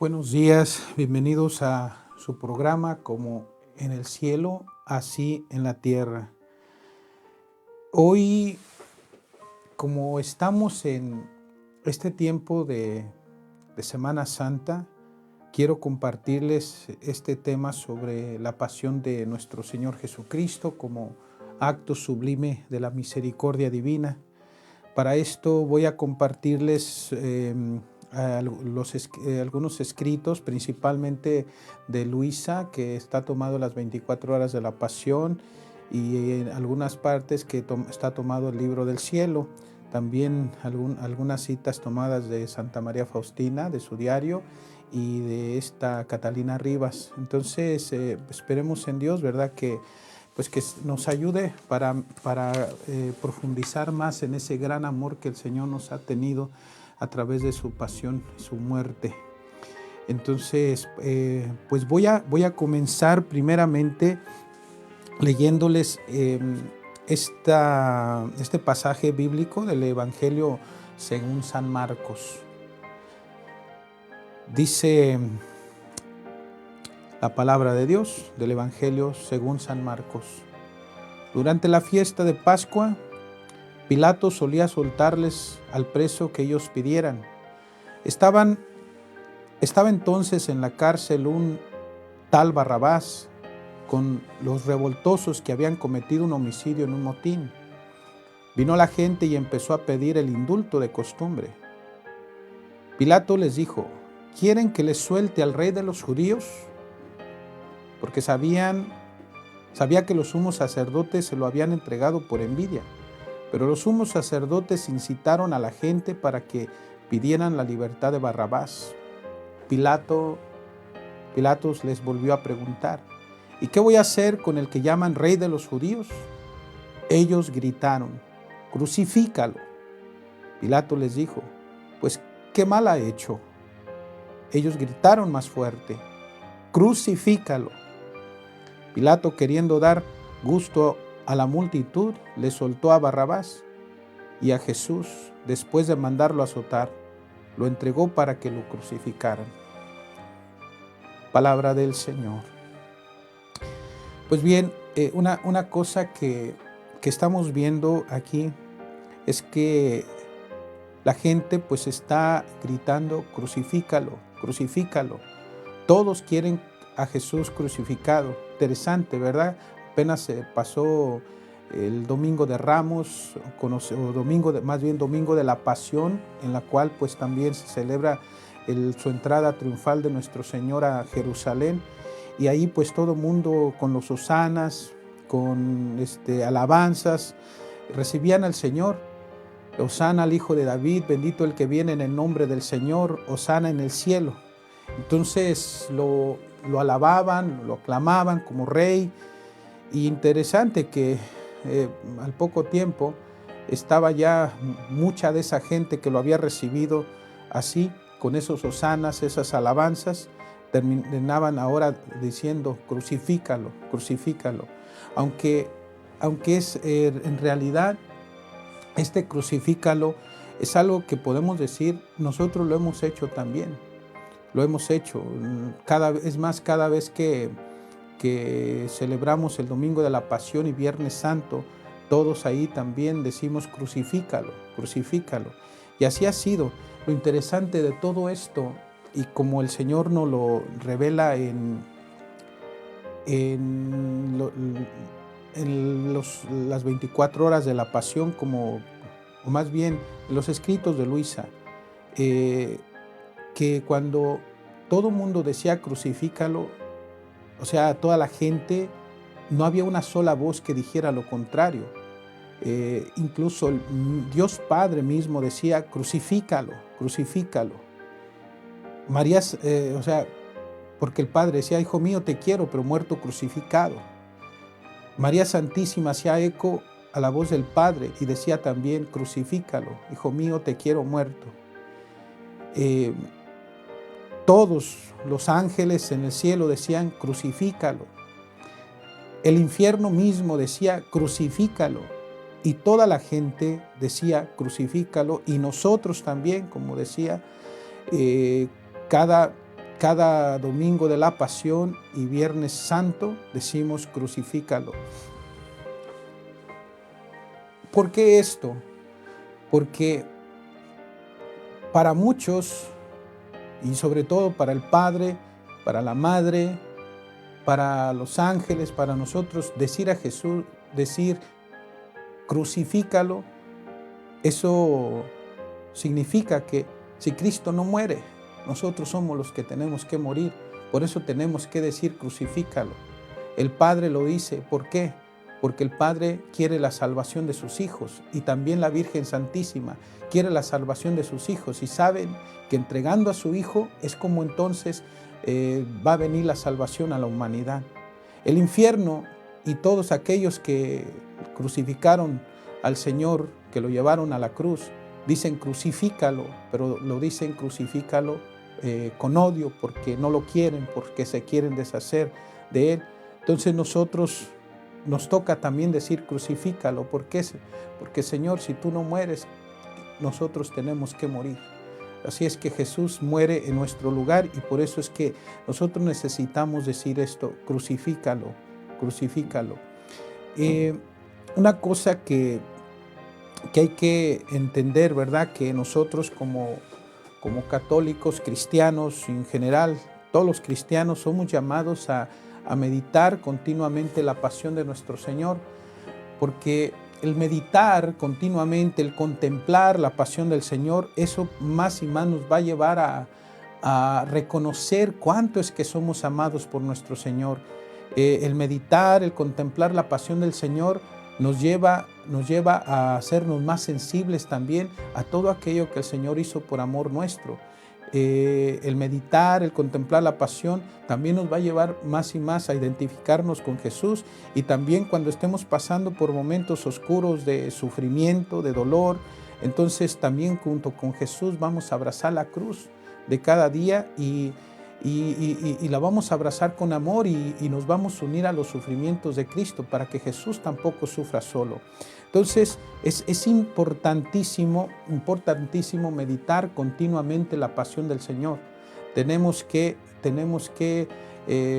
Buenos días, bienvenidos a su programa Como en el cielo, así en la tierra. Hoy, como estamos en este tiempo de Semana Santa, quiero compartirles este tema sobre la pasión de nuestro Señor Jesucristo como acto sublime de la misericordia divina. Para esto voy a compartirles algunos escritos, principalmente de Luisa, que está tomado las 24 horas de la Pasión, y en algunas partes que está tomado el libro del cielo. También algunas citas tomadas de Santa María Faustina, de su diario, y de esta Catalina Rivas. Entonces, esperemos en Dios, ¿verdad?, que nos ayude para profundizar más en ese gran amor que el Señor nos ha tenido a través de su pasión, su muerte. Entonces, pues voy a comenzar primeramente leyéndoles este pasaje bíblico del Evangelio según San Marcos. Dice la palabra de Dios del Evangelio según San Marcos. Durante la fiesta de Pascua, Pilato solía soltarles al preso que ellos pidieran. Estaba entonces en la cárcel un tal Barrabás con los revoltosos que habían cometido un homicidio en un motín. Vino la gente y empezó a pedir el indulto de costumbre. Pilato les dijo: ¿quieren que les suelte al rey de los judíos? Porque sabía que los sumos sacerdotes se lo habían entregado por envidia. Pero los sumos sacerdotes incitaron a la gente para que pidieran la libertad de Barrabás. Pilatos les volvió a preguntar: ¿y qué voy a hacer con el que llaman rey de los judíos? Ellos gritaron: crucifícalo. Pilato les dijo: pues, ¿qué mal ha hecho? Ellos gritaron más fuerte: crucifícalo. Pilato, queriendo dar gusto a la multitud, le soltó a Barrabás, y a Jesús, después de mandarlo azotar, lo entregó para que lo crucificaran. Palabra del Señor. Pues bien, una cosa que estamos viendo aquí es que la gente pues está gritando: crucifícalo, crucifícalo. Todos quieren a Jesús crucificado. Interesante, ¿verdad? Apenas se pasó el Domingo de Ramos, domingo de la Pasión, en la cual pues también se celebra su entrada triunfal de nuestro Señor a Jerusalén, y ahí pues todo mundo con los hosanas, con alabanzas, recibían al Señor. Hosana al Hijo de David, bendito el que viene en el nombre del Señor, hosana en el cielo. Entonces lo alababan, lo aclamaban como rey. Y interesante que al poco tiempo estaba ya mucha de esa gente que lo había recibido así, con esos hosanas, esas alabanzas, terminaban ahora diciendo: crucifícalo, crucifícalo. Aunque es en realidad este crucifícalo es algo que podemos decir nosotros lo hemos hecho también. Lo hemos hecho. Cada vez que celebramos el Domingo de la Pasión y Viernes Santo, todos ahí también decimos: crucifícalo, crucifícalo. Y así ha sido. Lo interesante de todo esto, y como el Señor nos lo revela en las 24 horas de la Pasión, o más bien en los escritos de Luisa, que cuando todo el mundo decía crucifícalo, o sea, toda la gente, no había una sola voz que dijera lo contrario. Incluso el Dios Padre mismo decía: crucifícalo, crucifícalo. María, porque el Padre decía: hijo mío, te quiero, pero muerto crucificado. María Santísima hacía eco a la voz del Padre y decía también: crucifícalo, hijo mío, te quiero muerto. Todos los ángeles en el cielo decían: crucifícalo. El infierno mismo decía: crucifícalo. Y toda la gente decía: crucifícalo. Y nosotros también, como decía, cada cada domingo de la Pasión y Viernes Santo decimos crucifícalo. ¿Por qué esto? Porque para muchos, y sobre todo para el Padre, para la Madre, para los ángeles, para nosotros, decir a Jesús, decir crucifícalo, eso significa que si Cristo no muere, nosotros somos los que tenemos que morir. Por eso tenemos que decir crucifícalo. El Padre lo dice. ¿Por qué? Porque el Padre quiere la salvación de sus hijos, y también la Virgen Santísima quiere la salvación de sus hijos, y saben que entregando a su Hijo es como entonces va a venir la salvación a la humanidad. El infierno y todos aquellos que crucificaron al Señor, que lo llevaron a la cruz, dicen crucifícalo, pero lo dicen crucifícalo con odio, porque no lo quieren, porque se quieren deshacer de Él. Entonces nosotros nos toca también decir crucifícalo. ¿Por qué? Porque Señor, si tú no mueres, nosotros tenemos que morir. Así es que Jesús muere en nuestro lugar, y por eso es que nosotros necesitamos decir esto, crucifícalo, crucifícalo. Una cosa que hay que entender, ¿verdad? Que nosotros como católicos, cristianos en general, todos los cristianos somos llamados a meditar continuamente la pasión de nuestro Señor, porque el meditar continuamente, el contemplar la pasión del Señor, eso más y más nos va a llevar a reconocer cuánto es que somos amados por nuestro Señor. El meditar, el contemplar la pasión del Señor nos lleva a hacernos más sensibles también a todo aquello que el Señor hizo por amor nuestro. El meditar, el contemplar la pasión también nos va a llevar más y más a identificarnos con Jesús, y también cuando estemos pasando por momentos oscuros de sufrimiento, de dolor, entonces también junto con Jesús vamos a abrazar la cruz de cada día y la vamos a abrazar con amor, y nos vamos a unir a los sufrimientos de Cristo para que Jesús tampoco sufra solo. Entonces es importantísimo meditar continuamente la pasión del Señor. Tenemos que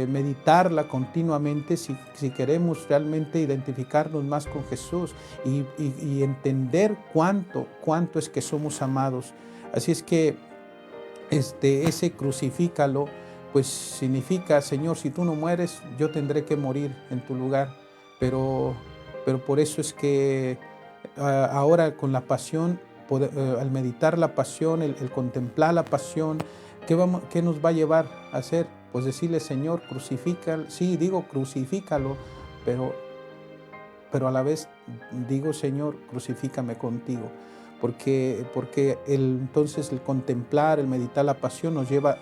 meditarla continuamente si queremos realmente identificarnos más con Jesús y entender cuánto es que somos amados. Así es que ese crucifícalo, pues significa, Señor, si tú no mueres, yo tendré que morir en tu lugar. Pero por eso es que ahora con la pasión, al meditar la pasión, el contemplar la pasión, ¿qué nos va a llevar a hacer? Pues decirle, Señor, crucifícalo. Sí, digo crucifícalo, pero a la vez digo, Señor, crucifícame contigo. Porque entonces el contemplar, el meditar la pasión nos lleva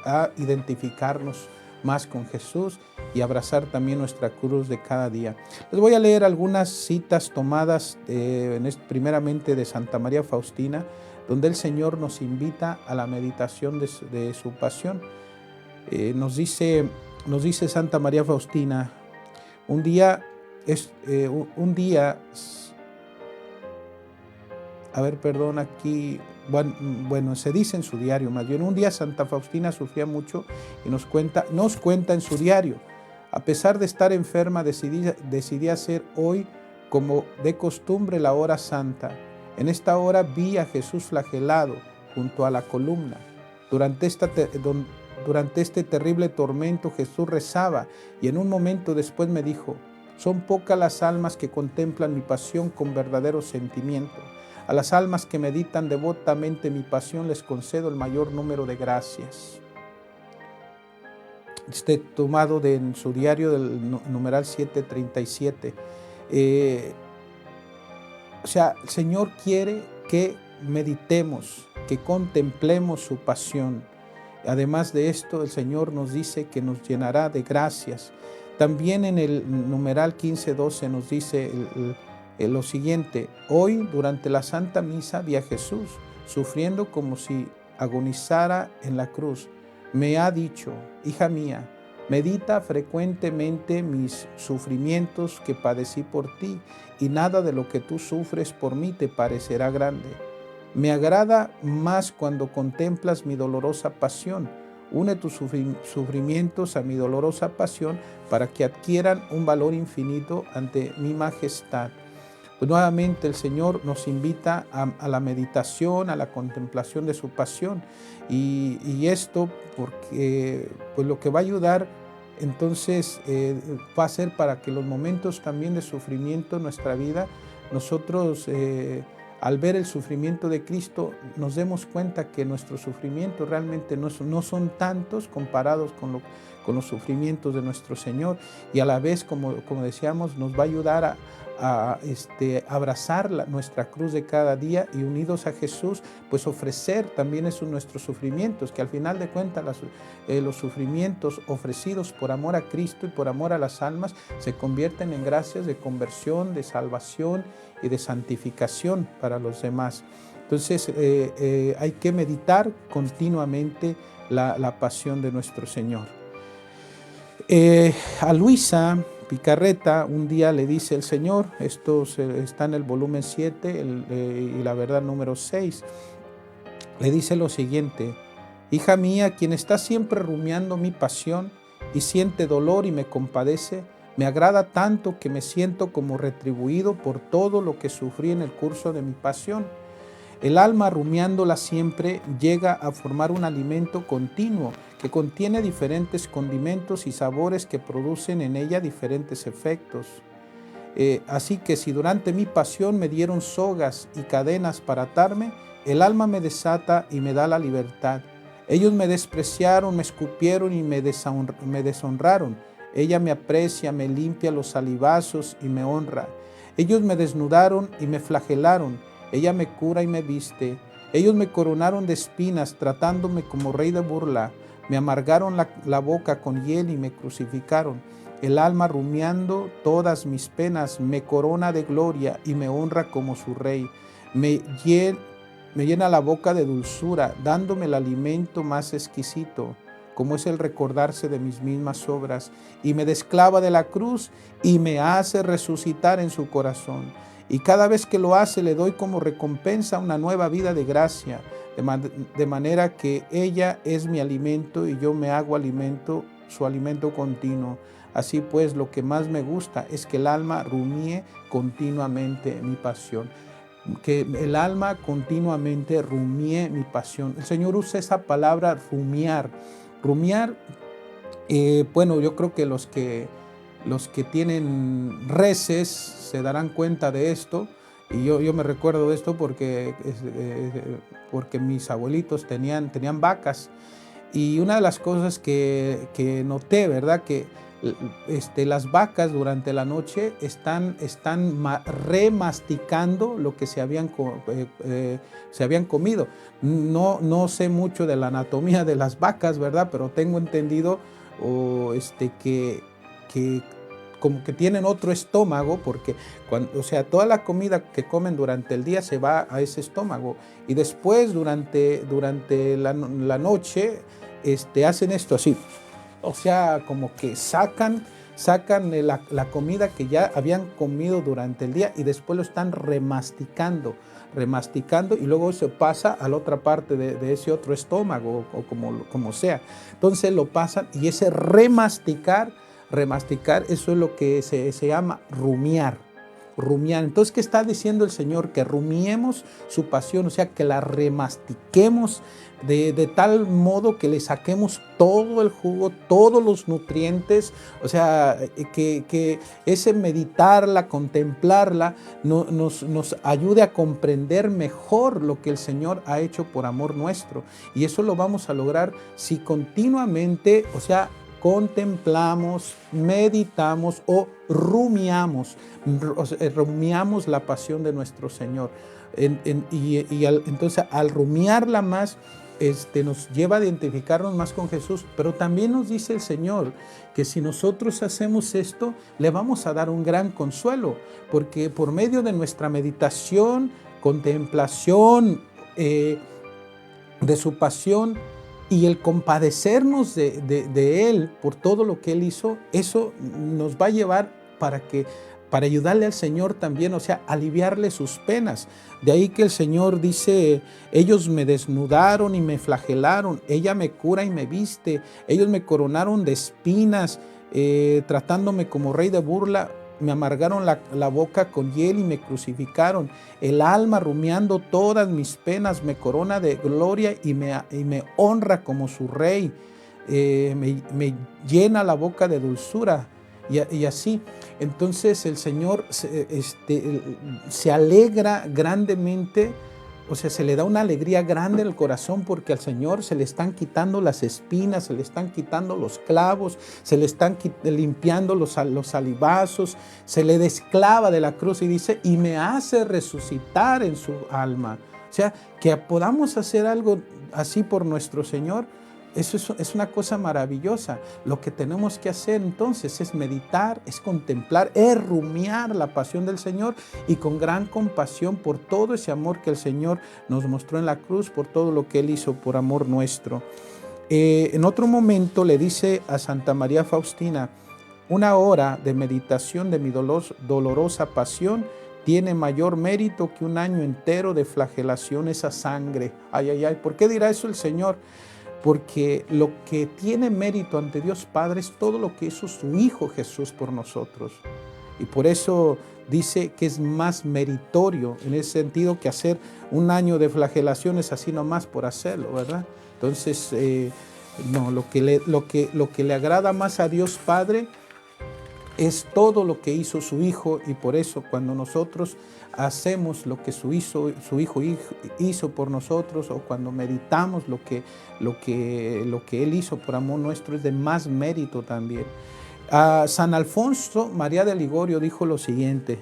a identificarnos más con Jesús y abrazar también nuestra cruz de cada día. Les voy a leer algunas citas tomadas primeramente de Santa María Faustina, donde el Señor nos invita a la meditación de su pasión. Nos dice Santa María Faustina, un día, se dice en su diario, más bien, un día Santa Faustina sufría mucho y nos cuenta en su diario: a pesar de estar enferma, decidí hacer hoy, como de costumbre, la hora santa. En esta hora vi a Jesús flagelado junto a la columna. Durante este terrible tormento Jesús rezaba, y en un momento después me dijo: son pocas las almas que contemplan mi pasión con verdadero sentimiento. A las almas que meditan devotamente mi pasión les concedo el mayor número de gracias. Tomado en su diario del numeral 737. El Señor quiere que meditemos, que contemplemos su pasión. Además de esto, el Señor nos dice que nos llenará de gracias. También en el numeral 1512 nos dice lo siguiente: hoy, durante la Santa Misa, vi a Jesús sufriendo como si agonizara en la cruz. Me ha dicho: hija mía, medita frecuentemente mis sufrimientos que padecí por ti, y nada de lo que tú sufres por mí te parecerá grande. Me agrada más cuando contemplas mi dolorosa pasión, une tus sufrimientos a mi dolorosa pasión para que adquieran un valor infinito ante mi majestad. Pues nuevamente el Señor nos invita a la meditación, a la contemplación de su pasión, y esto porque pues lo que va a ayudar entonces va a ser para que los momentos también de sufrimiento en nuestra vida, nosotros al ver el sufrimiento de Cristo nos demos cuenta que nuestros sufrimientos realmente no son tantos comparados con los sufrimientos de nuestro Señor, y a la vez, como decíamos, nos va a ayudar a abrazar nuestra cruz de cada día, y unidos a Jesús, pues ofrecer también esos nuestros sufrimientos, que al final de cuentas los sufrimientos ofrecidos por amor a Cristo y por amor a las almas se convierten en gracias de conversión, de salvación y de santificación para los demás. Entonces hay que meditar continuamente la pasión de nuestro Señor. A Luisa Picarreta un día le dice el Señor, esto está en el volumen 7 y la verdad número 6, le dice lo siguiente: hija mía, quien está siempre rumiando mi pasión y siente dolor y me compadece, me agrada tanto que me siento como retribuido por todo lo que sufrí en el curso de mi pasión. El alma, rumiándola siempre, llega a formar un alimento continuo que contiene diferentes condimentos y sabores que producen en ella diferentes efectos. Así que si durante mi pasión me dieron sogas y cadenas para atarme, el alma me desata y me da la libertad. Ellos me despreciaron, me escupieron y me deshonraron. Ella me aprecia, me limpia los salivazos y me honra. Ellos me desnudaron y me flagelaron. Ella me cura y me viste. Ellos me coronaron de espinas, tratándome como rey de burla. Me amargaron la boca con hiel y me crucificaron. El alma, rumiando todas mis penas, me corona de gloria y me honra como su rey. Me llena la boca de dulzura, dándome el alimento más exquisito, como es el recordarse de mis mismas obras, y me desclava de la cruz y me hace resucitar en su corazón. Y cada vez que lo hace, le doy como recompensa una nueva vida de gracia, de manera que ella es mi alimento y yo me hago alimento, su alimento continuo. Así pues, lo que más me gusta es que el alma rumíe continuamente mi pasión. Que el alma continuamente rumíe mi pasión. El Señor usa esa palabra rumiar. Rumiar, bueno, yo creo que los que tienen reses se darán cuenta de esto, y yo me recuerdo de esto porque mis abuelitos tenían vacas, y una de las cosas que noté, ¿verdad?, que las vacas durante la noche están remasticando lo que se habían comido. No sé mucho de la anatomía de las vacas, ¿verdad?, pero tengo entendido que como que tienen otro estómago, porque toda la comida que comen durante el día se va a ese estómago, y después durante la noche hacen esto así, como que sacan la comida que ya habían comido durante el día, y después lo están remasticando, y luego se pasa a la otra parte de ese otro estómago, o como sea. Entonces lo pasan, y ese remasticar, eso es lo que se llama rumiar. Entonces, ¿qué está diciendo el Señor? Que rumiemos su pasión, o sea, que la remastiquemos de tal modo que le saquemos todo el jugo, todos los nutrientes, o sea, que ese meditarla, contemplarla, nos ayude a comprender mejor lo que el Señor ha hecho por amor nuestro. Y eso lo vamos a lograr si continuamente, contemplamos, meditamos o rumiamos la pasión de nuestro Señor. Entonces, al rumiarla más, nos lleva a identificarnos más con Jesús, pero también nos dice el Señor que si nosotros hacemos esto, le vamos a dar un gran consuelo, porque por medio de nuestra meditación, contemplación de su pasión, y el compadecernos de Él por todo lo que Él hizo, eso nos va a llevar para que para ayudarle al Señor también, o sea, aliviarle sus penas. De ahí que el Señor dice, ellos me desnudaron y me flagelaron, ella me cura y me viste, ellos me coronaron de espinas, tratándome como rey de burla, me amargaron la boca con hiel y me crucificaron. El alma rumiando todas mis penas me corona de gloria y me honra como su rey. Me llena la boca de dulzura y así. Entonces el Señor se alegra grandemente, o sea, se le da una alegría grande en el corazón porque al Señor se le están quitando las espinas, se le están quitando los clavos, se le están limpiando los salivazos, se le desclava de la cruz y dice, y me hace resucitar en su alma. O sea, que podamos hacer algo así por nuestro Señor. Eso es una cosa maravillosa. Lo que tenemos que hacer entonces es meditar, es contemplar, es rumiar la pasión del Señor y con gran compasión por todo ese amor que el Señor nos mostró en la cruz, por todo lo que Él hizo por amor nuestro. En otro momento le dice a Santa María Faustina, una hora de meditación de mi dolorosa pasión tiene mayor mérito que un año entero de flagelaciones a sangre. Ay, ay, ay, ¿por qué dirá eso el Señor? Porque lo que tiene mérito ante Dios Padre es todo lo que hizo su Hijo Jesús por nosotros. Y por eso dice que es más meritorio en ese sentido que hacer un año de flagelaciones así nomás por hacerlo, ¿verdad? Entonces, no, lo que le agrada más a Dios Padre es todo lo que hizo su Hijo, y por eso cuando nosotros hacemos lo que su Hijo hizo por nosotros, o cuando meditamos lo que Él hizo por amor nuestro, es de más mérito también. San Alfonso María de Ligorio dijo lo siguiente: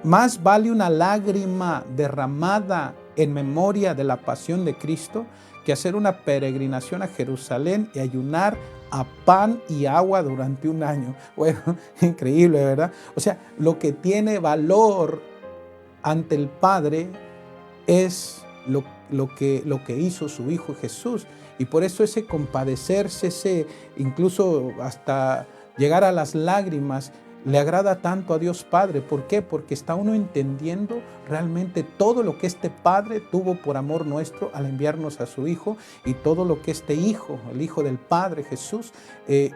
más vale una lágrima derramada en memoria de la pasión de Cristo que hacer una peregrinación a Jerusalén y ayunar a pan y agua durante un año. Bueno, increíble, ¿verdad? O sea, lo que tiene valor ante el Padre es lo que hizo su Hijo Jesús. Y por eso ese compadecerse, incluso hasta llegar a las lágrimas, le agrada tanto a Dios Padre. ¿Por qué? Porque está uno entendiendo realmente todo lo que este Padre tuvo por amor nuestro al enviarnos a su Hijo, y todo lo que este Hijo, el Hijo del Padre Jesús,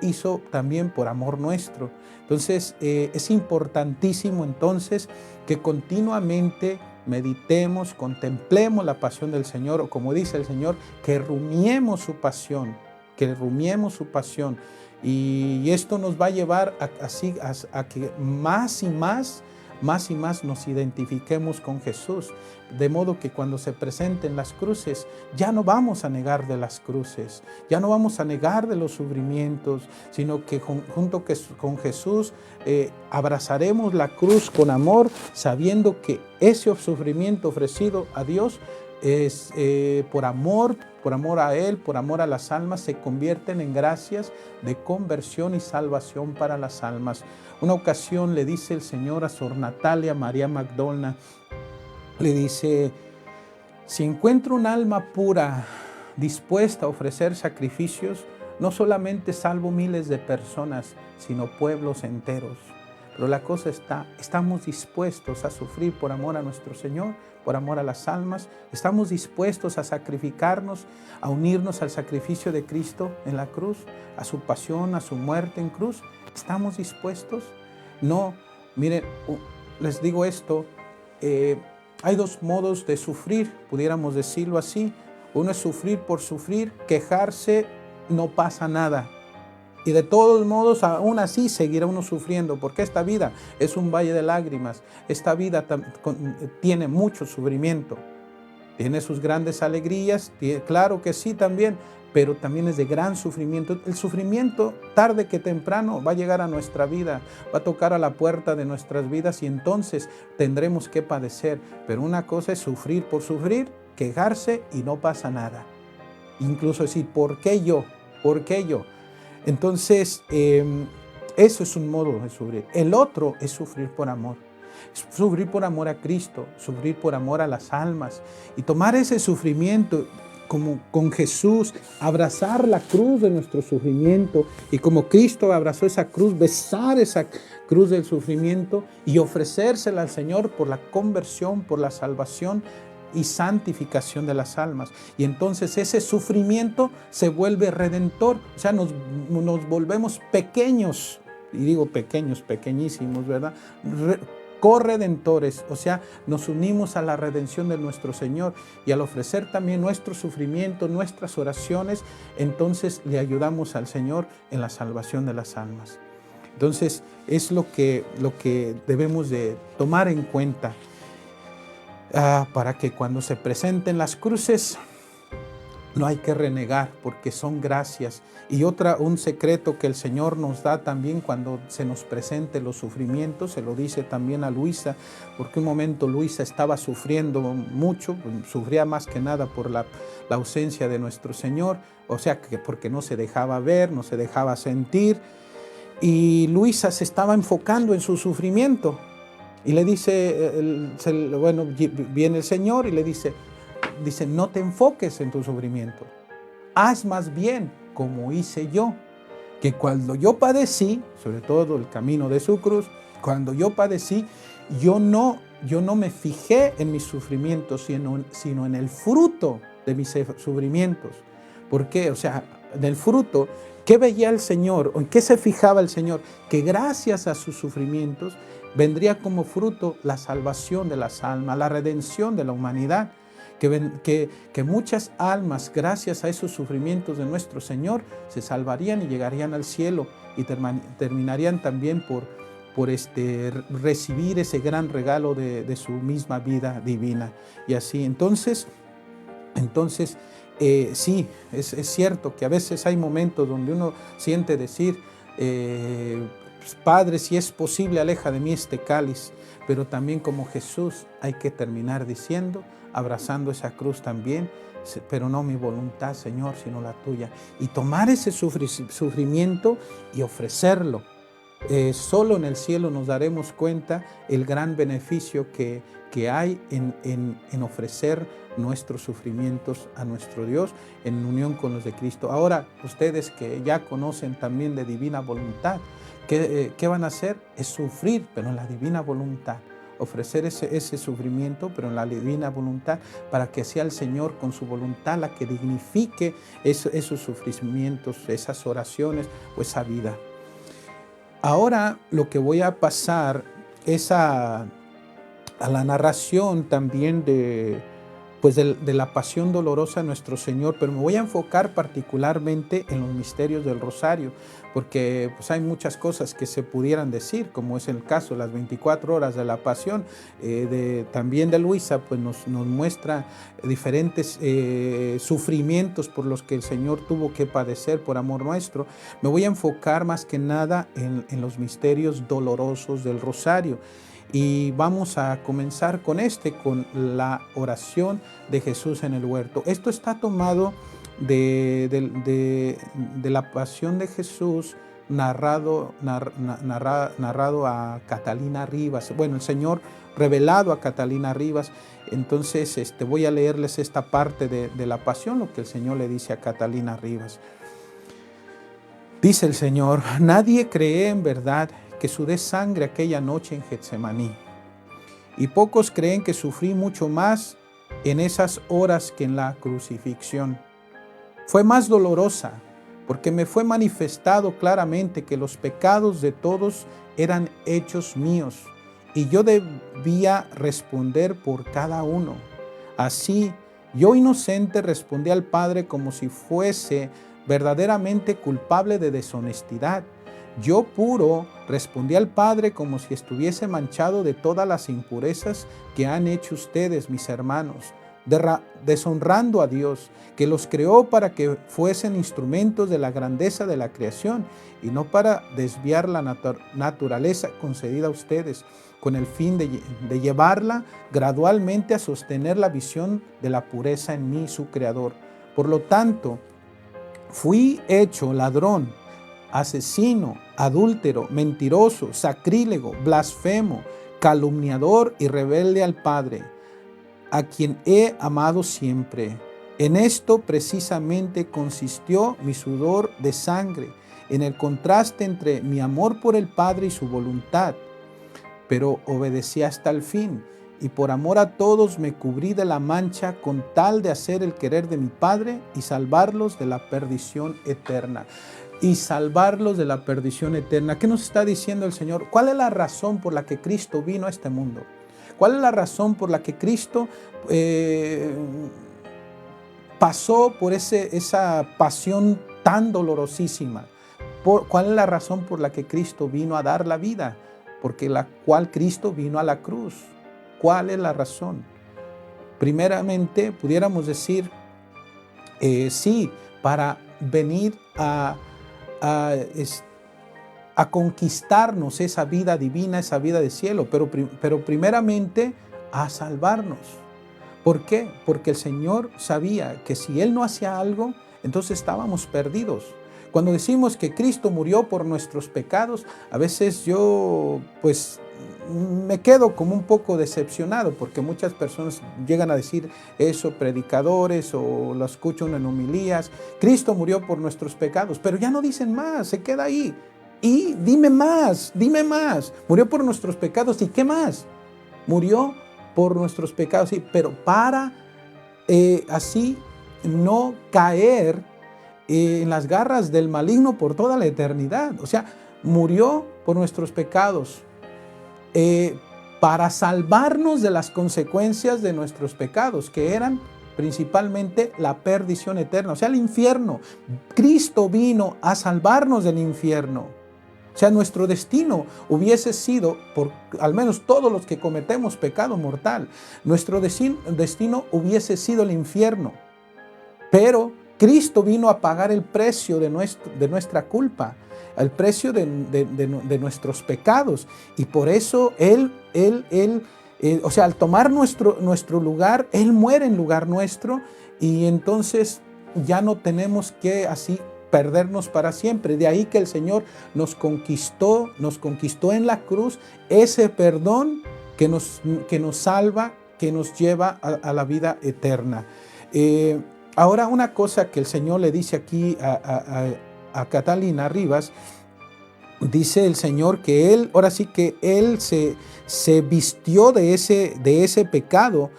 hizo también por amor nuestro. Entonces, es importantísimo entonces que continuamente meditemos, contemplemos la pasión del Señor, o como dice el Señor, que rumiemos su pasión, Y esto nos va a llevar a que más y más nos identifiquemos con Jesús. De modo que cuando se presenten las cruces, ya no vamos a negar de las cruces, ya no vamos a negar de los sufrimientos, sino que junto con Jesús abrazaremos la cruz con amor, sabiendo que ese sufrimiento ofrecido a Dios es por amor a Él, por amor a las almas, se convierten en gracias de conversión y salvación para las almas. Una ocasión le dice el Señor a Sor Natalia María Magdalena, le dice: si encuentro un alma pura, dispuesta a ofrecer sacrificios, no solamente salvo miles de personas, sino pueblos enteros. Pero la cosa estamos dispuestos a sufrir por amor a nuestro Señor, por amor a las almas. Estamos dispuestos a sacrificarnos, a unirnos al sacrificio de Cristo en la cruz, a su pasión, a su muerte en cruz. ¿Estamos dispuestos? No, miren, les digo esto, hay dos modos de sufrir, pudiéramos decirlo así. Uno es sufrir por sufrir, quejarse, no pasa nada. Y de todos modos, aún así, seguirá uno sufriendo, porque esta vida es un valle de lágrimas. Esta vida tiene mucho sufrimiento. Tiene sus grandes alegrías, claro que sí también, pero también es de gran sufrimiento. El sufrimiento, tarde que temprano, va a llegar a nuestra vida, va a tocar a la puerta de nuestras vidas, y entonces tendremos que padecer. Pero una cosa es sufrir por sufrir, quejarse y no pasa nada. Incluso decir, ¿por qué yo? ¿Por qué yo? Entonces, eso es un modo de sufrir. El otro es sufrir por amor. Sufrir por amor a Cristo, sufrir por amor a las almas, y tomar ese sufrimiento como con Jesús, abrazar la cruz de nuestro sufrimiento, y como Cristo abrazó esa cruz, besar esa cruz del sufrimiento y ofrecérsela al Señor por la conversión, por la salvación y santificación de las almas. Y entonces ese sufrimiento se vuelve redentor, o sea, nos volvemos pequeños, y digo pequeños, pequeñísimos, ¿verdad? Corredentores, o sea, nos unimos a la redención de nuestro Señor, y al ofrecer también nuestro sufrimiento, nuestras oraciones, entonces le ayudamos al Señor en la salvación de las almas. Entonces es lo que debemos de tomar en cuenta para que cuando se presenten las cruces no hay que renegar, porque son gracias. Y un secreto que el Señor nos da también cuando se nos presenten los sufrimientos, se lo dice también a Luisa, porque un momento Luisa estaba sufriendo mucho, sufría más que nada por la ausencia de nuestro Señor, o sea, que porque no se dejaba ver, no se dejaba sentir, y Luisa se estaba enfocando en su sufrimiento. Y le dice, bueno, viene el Señor y le dice, no te enfoques en tu sufrimiento. Haz más bien como hice yo, que cuando yo padecí, sobre todo el camino de su cruz, cuando yo padecí, yo no me fijé en mis sufrimientos, sino en el fruto de mis sufrimientos. ¿Por qué? O sea, en el fruto, ¿qué veía el Señor? ¿O en qué se fijaba el Señor? Que gracias a sus sufrimientos vendría como fruto la salvación de las almas, la redención de la humanidad, que muchas almas, gracias a esos sufrimientos de nuestro Señor, se salvarían y llegarían al cielo y terminarían también por recibir ese gran regalo de su misma vida divina. Y así, entonces sí, es cierto que a veces hay momentos donde uno siente decir, Padre, si es posible, aleja de mí este cáliz. Pero también como Jesús hay que terminar diciendo, abrazando esa cruz también, pero no mi voluntad, Señor, sino la tuya. Y tomar ese sufrimiento y ofrecerlo. Solo en el cielo nos daremos cuenta el gran beneficio que hay en ofrecer nuestros sufrimientos a nuestro Dios en unión con los de Cristo. Ahora, ustedes que ya conocen también de divina voluntad, ¿qué van a hacer? Es sufrir, pero en la divina voluntad. Ofrecer ese sufrimiento, pero en la divina voluntad, para que sea el Señor con su voluntad la que dignifique esos sufrimientos, esas oraciones o esa vida. Ahora lo que voy a pasar es a la narración también de la pasión dolorosa de nuestro Señor, pero me voy a enfocar particularmente en los misterios del rosario, porque pues, hay muchas cosas que se pudieran decir, como es el caso de las 24 horas de la pasión, también de Luisa, pues nos muestra diferentes sufrimientos por los que el Señor tuvo que padecer por amor nuestro. Me voy a enfocar más que nada en los misterios dolorosos del rosario. Y vamos a comenzar con la oración de Jesús en el huerto. Esto está tomado de la pasión de Jesús narrado a Catalina Rivas. Bueno, el Señor revelado a Catalina Rivas. Entonces voy a leerles esta parte de la pasión, lo que el Señor le dice a Catalina Rivas. Dice el Señor: nadie cree en verdad que sudé sangre aquella noche en Getsemaní, y pocos creen que sufrí mucho más en esas horas que en la crucifixión. Fue más dolorosa, porque me fue manifestado claramente que los pecados de todos eran hechos míos, y yo debía responder por cada uno. Así, yo inocente respondí al Padre como si fuese verdaderamente culpable de deshonestidad. Yo puro respondí al Padre como si estuviese manchado de todas las impurezas que han hecho ustedes, mis hermanos, deshonrando a Dios, que los creó para que fuesen instrumentos de la grandeza de la creación y no para desviar la naturaleza concedida a ustedes, con el fin de llevarla gradualmente a sostener la visión de la pureza en mí, su Creador. Por lo tanto, fui hecho ladrón, asesino, adúltero, mentiroso, sacrílego, blasfemo, calumniador y rebelde al Padre, a quien he amado siempre. En esto precisamente consistió mi sudor de sangre, en el contraste entre mi amor por el Padre y su voluntad. Pero obedecí hasta el fin, y por amor a todos me cubrí de la mancha con tal de hacer el querer de mi Padre y salvarlos de la perdición eterna. Y salvarlos de la perdición eterna. ¿Qué nos está diciendo el Señor? ¿Cuál es la razón por la que Cristo vino a este mundo? ¿Cuál es la razón por la que Cristo pasó por esa pasión tan dolorosísima? ¿Cuál es la razón por la que Cristo vino a dar la vida? Porque la cual Cristo vino a la cruz. ¿Cuál es la razón? Primeramente, pudiéramos decir, sí, para venir a conquistarnos esa vida divina, esa vida de cielo, pero primeramente a salvarnos. ¿Por qué? Porque el Señor sabía que si Él no hacía algo, entonces estábamos perdidos. Cuando decimos que Cristo murió por nuestros pecados, a veces yo pues me quedo como un poco decepcionado, porque muchas personas llegan a decir eso, predicadores, o lo escuchan en homilías: Cristo murió por nuestros pecados, pero ya no dicen más, se queda ahí. Y dime más, murió por nuestros pecados, ¿y qué más? Murió por nuestros pecados, sí, pero para así no caer en las garras del maligno por toda la eternidad. O sea, murió por nuestros pecados, para salvarnos de las consecuencias de nuestros pecados, que eran principalmente la perdición eterna, o sea, el infierno. Cristo vino a salvarnos del infierno. O sea, nuestro destino hubiese sido, por al menos todos los que cometemos pecado mortal, nuestro destino hubiese sido el infierno. Pero Cristo vino a pagar el precio de nuestra culpa, el precio de nuestros pecados. Y por eso Él, o sea, al tomar nuestro lugar, Él muere en lugar nuestro, y entonces ya no tenemos que así perdernos para siempre. De ahí que el Señor nos conquistó en la cruz, ese perdón que nos salva, que nos lleva a la vida eterna. Ahora, una cosa que el Señor le dice aquí a Catalina Rivas, dice el Señor que Él, ahora sí que Él se vistió de ese pecado,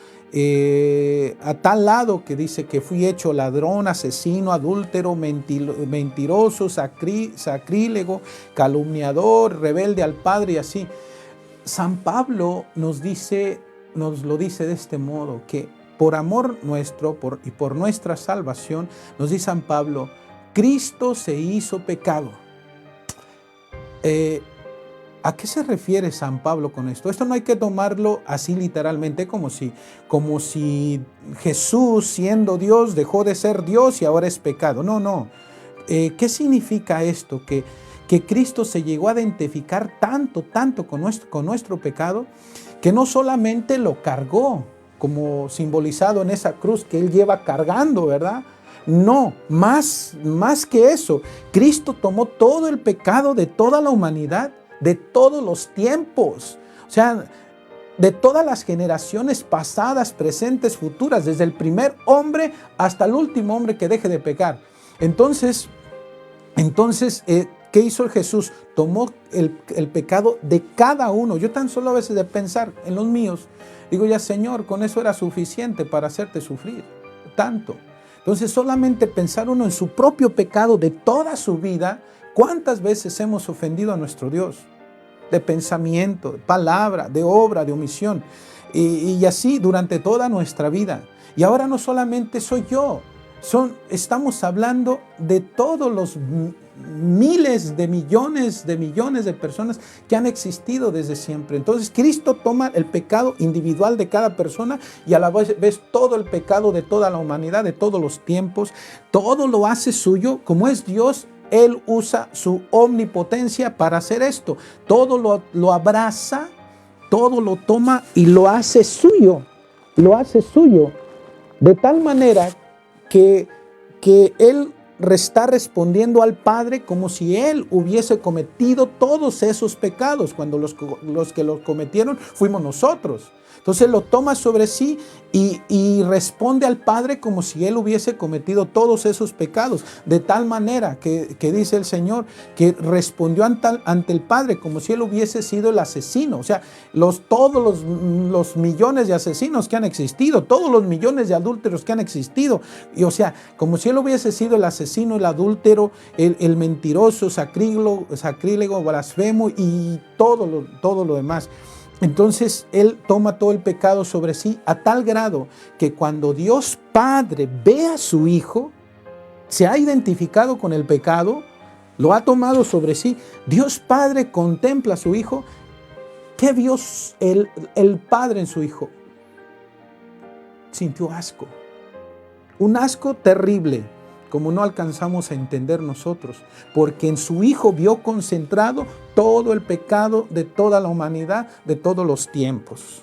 a tal lado que dice que fui hecho ladrón, asesino, adúltero, mentiroso, sacrílego, calumniador, rebelde al Padre, y así. San Pablo nos lo dice de este modo, que por amor nuestro y por nuestra salvación, nos dice San Pablo, Cristo se hizo pecado. ¿A qué se refiere San Pablo con esto? Esto no hay que tomarlo así literalmente, como si Jesús, siendo Dios, dejó de ser Dios y ahora es pecado. No. ¿Qué significa esto? Que Cristo se llegó a identificar tanto con nuestro pecado, que no solamente lo cargó, como simbolizado en esa cruz que Él lleva cargando, ¿verdad? No, más que eso, Cristo tomó todo el pecado de toda la humanidad, de todos los tiempos, o sea, de todas las generaciones pasadas, presentes, futuras, desde el primer hombre hasta el último hombre que deje de pecar. Entonces, ¿qué hizo Jesús? Tomó el pecado de cada uno. Yo tan solo a veces de pensar en los míos, digo ya, Señor, con eso era suficiente para hacerte sufrir tanto. Entonces, solamente pensar uno en su propio pecado de toda su vida. ¿Cuántas veces hemos ofendido a nuestro Dios? De pensamiento, de palabra, de obra, de omisión. Y así durante toda nuestra vida. Y ahora no solamente soy yo. Estamos hablando de todos los miles de millones de personas que han existido desde siempre. Entonces Cristo toma el pecado individual de cada persona y a la vez todo el pecado de toda la humanidad, de todos los tiempos. Todo lo hace suyo. Como es Dios, Él usa su omnipotencia para hacer esto. Todo lo abraza, todo lo toma y lo hace suyo. Lo hace suyo. De tal manera que Él está respondiendo al Padre como si Él hubiese cometido todos esos pecados, cuando los que los cometieron fuimos nosotros. Entonces lo toma sobre sí y responde al Padre como si Él hubiese cometido todos esos pecados, de tal manera que dice el Señor, que respondió ante el Padre como si Él hubiese sido el asesino. O sea, todos los millones de asesinos que han existido, todos los millones de adúlteros que han existido, y o sea, como si Él hubiese sido el asesino, el adúltero, el mentiroso, sacrílego, blasfemo y todo lo demás. Entonces Él toma todo el pecado sobre sí a tal grado que cuando Dios Padre ve a su Hijo, se ha identificado con el pecado, lo ha tomado sobre sí. Dios Padre contempla a su Hijo. ¿Qué vio el Padre en su Hijo? Sintió asco. Un asco terrible, como no alcanzamos a entender nosotros, porque en su Hijo vio concentrado todo el pecado de toda la humanidad, de todos los tiempos.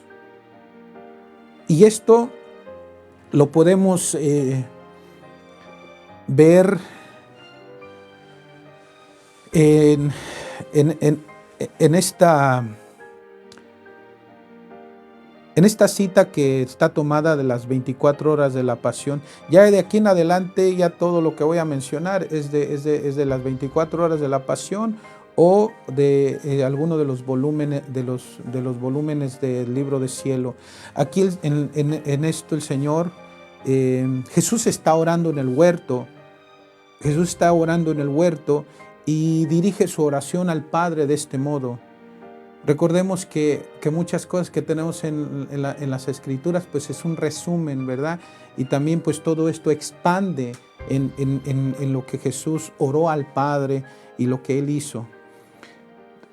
Y esto lo podemos ver en esta cita que está tomada de las 24 horas de la pasión. Ya de aquí en adelante, ya todo lo que voy a mencionar es de las 24 horas de la pasión o de alguno de los volúmenes volúmenes del libro de cielo. Aquí en esto el Señor, Jesús está orando en el huerto. Jesús está orando en el huerto y dirige su oración al Padre de este modo. Recordemos que muchas cosas que tenemos en las Escrituras, pues es un resumen, ¿verdad? Y también pues todo esto expande en lo que Jesús oró al Padre y lo que Él hizo.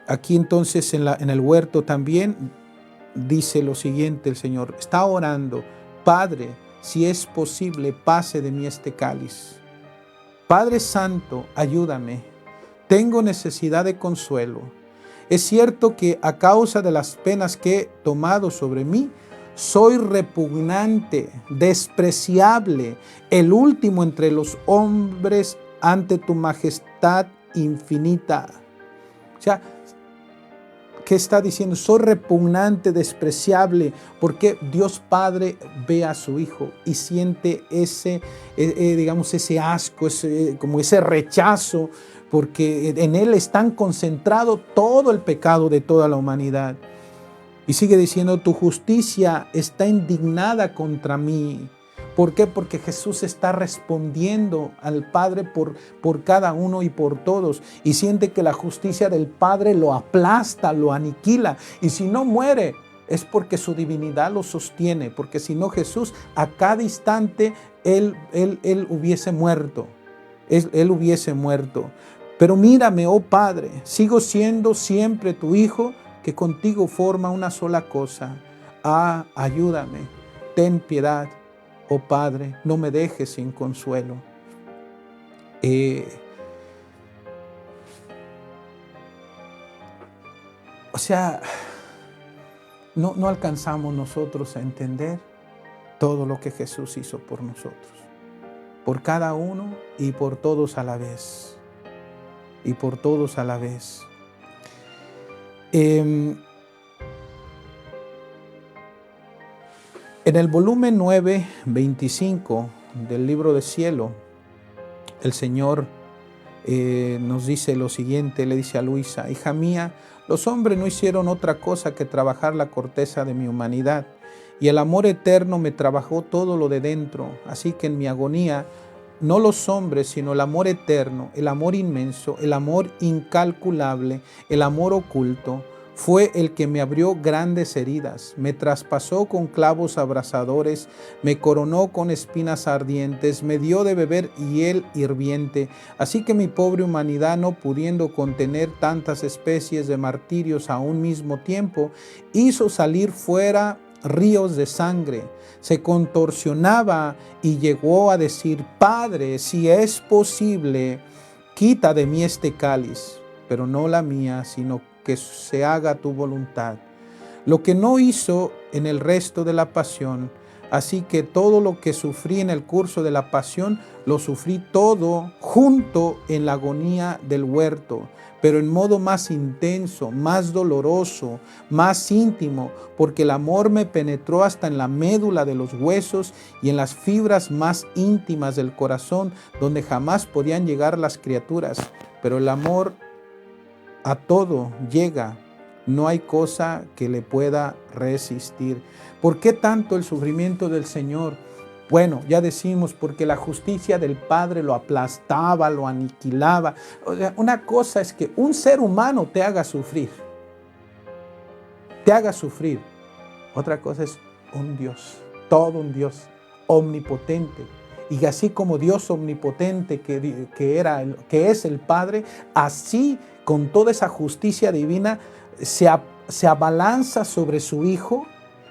Aquí entonces en el huerto también dice lo siguiente el Señor, está orando, Padre, si es posible, pase de mí este cáliz. Padre Santo, ayúdame, tengo necesidad de consuelo. Es cierto que a causa de las penas que he tomado sobre mí, soy repugnante, despreciable, el último entre los hombres ante tu majestad infinita. O sea, ¿qué está diciendo? Soy repugnante, despreciable, porque Dios Padre ve a su Hijo y siente ese asco, como ese rechazo, porque en Él está concentrado todo el pecado de toda la humanidad. Y sigue diciendo, tu justicia está indignada contra mí. ¿Por qué? Porque Jesús está respondiendo al Padre por cada uno y por todos. Y siente que la justicia del Padre lo aplasta, lo aniquila. Y si no muere, es porque su divinidad lo sostiene. Porque si no, Jesús a cada instante, Él hubiese muerto. Él hubiese muerto. Pero mírame, oh Padre, sigo siendo siempre tu Hijo, que contigo forma una sola cosa. Ayúdame, ten piedad, oh Padre, no me dejes sin consuelo. No alcanzamos nosotros a entender todo lo que Jesús hizo por nosotros, por cada uno y por todos a la vez. Y por todos a la vez. En el volumen 9, 25 del libro de cielo, el Señor nos dice lo siguiente, le dice a Luisa, hija mía, los hombres no hicieron otra cosa que trabajar la corteza de mi humanidad, y el amor eterno me trabajó todo lo de dentro, así que en mi agonía, no los hombres, sino el amor eterno, el amor inmenso, el amor incalculable, el amor oculto, fue el que me abrió grandes heridas, me traspasó con clavos abrasadores, me coronó con espinas ardientes, me dio de beber hiel hirviente, así que mi pobre humanidad, no pudiendo contener tantas especies de martirios a un mismo tiempo, hizo salir fuera ríos de sangre, se contorsionaba y llegó a decir, Padre, si es posible, quita de mí este cáliz, pero no la mía, sino que se haga tu voluntad. Lo que no hizo en el resto de la pasión, Así que todo lo que sufrí en el curso de la pasión, lo sufrí todo junto en la agonía del huerto, pero en modo más intenso, más doloroso, más íntimo, porque el amor me penetró hasta en la médula de los huesos y en las fibras más íntimas del corazón, donde jamás podían llegar las criaturas. Pero el amor a todo llega. No hay cosa que le pueda resistir. ¿Por qué tanto el sufrimiento del Señor? Bueno, ya decimos, porque la justicia del Padre lo aplastaba, lo aniquilaba. O sea, una cosa es que un ser humano te haga sufrir. Te haga sufrir. Otra cosa es un Dios, todo un Dios omnipotente. Y así como Dios omnipotente que es el Padre, así con toda esa justicia divina se abalanza sobre su Hijo,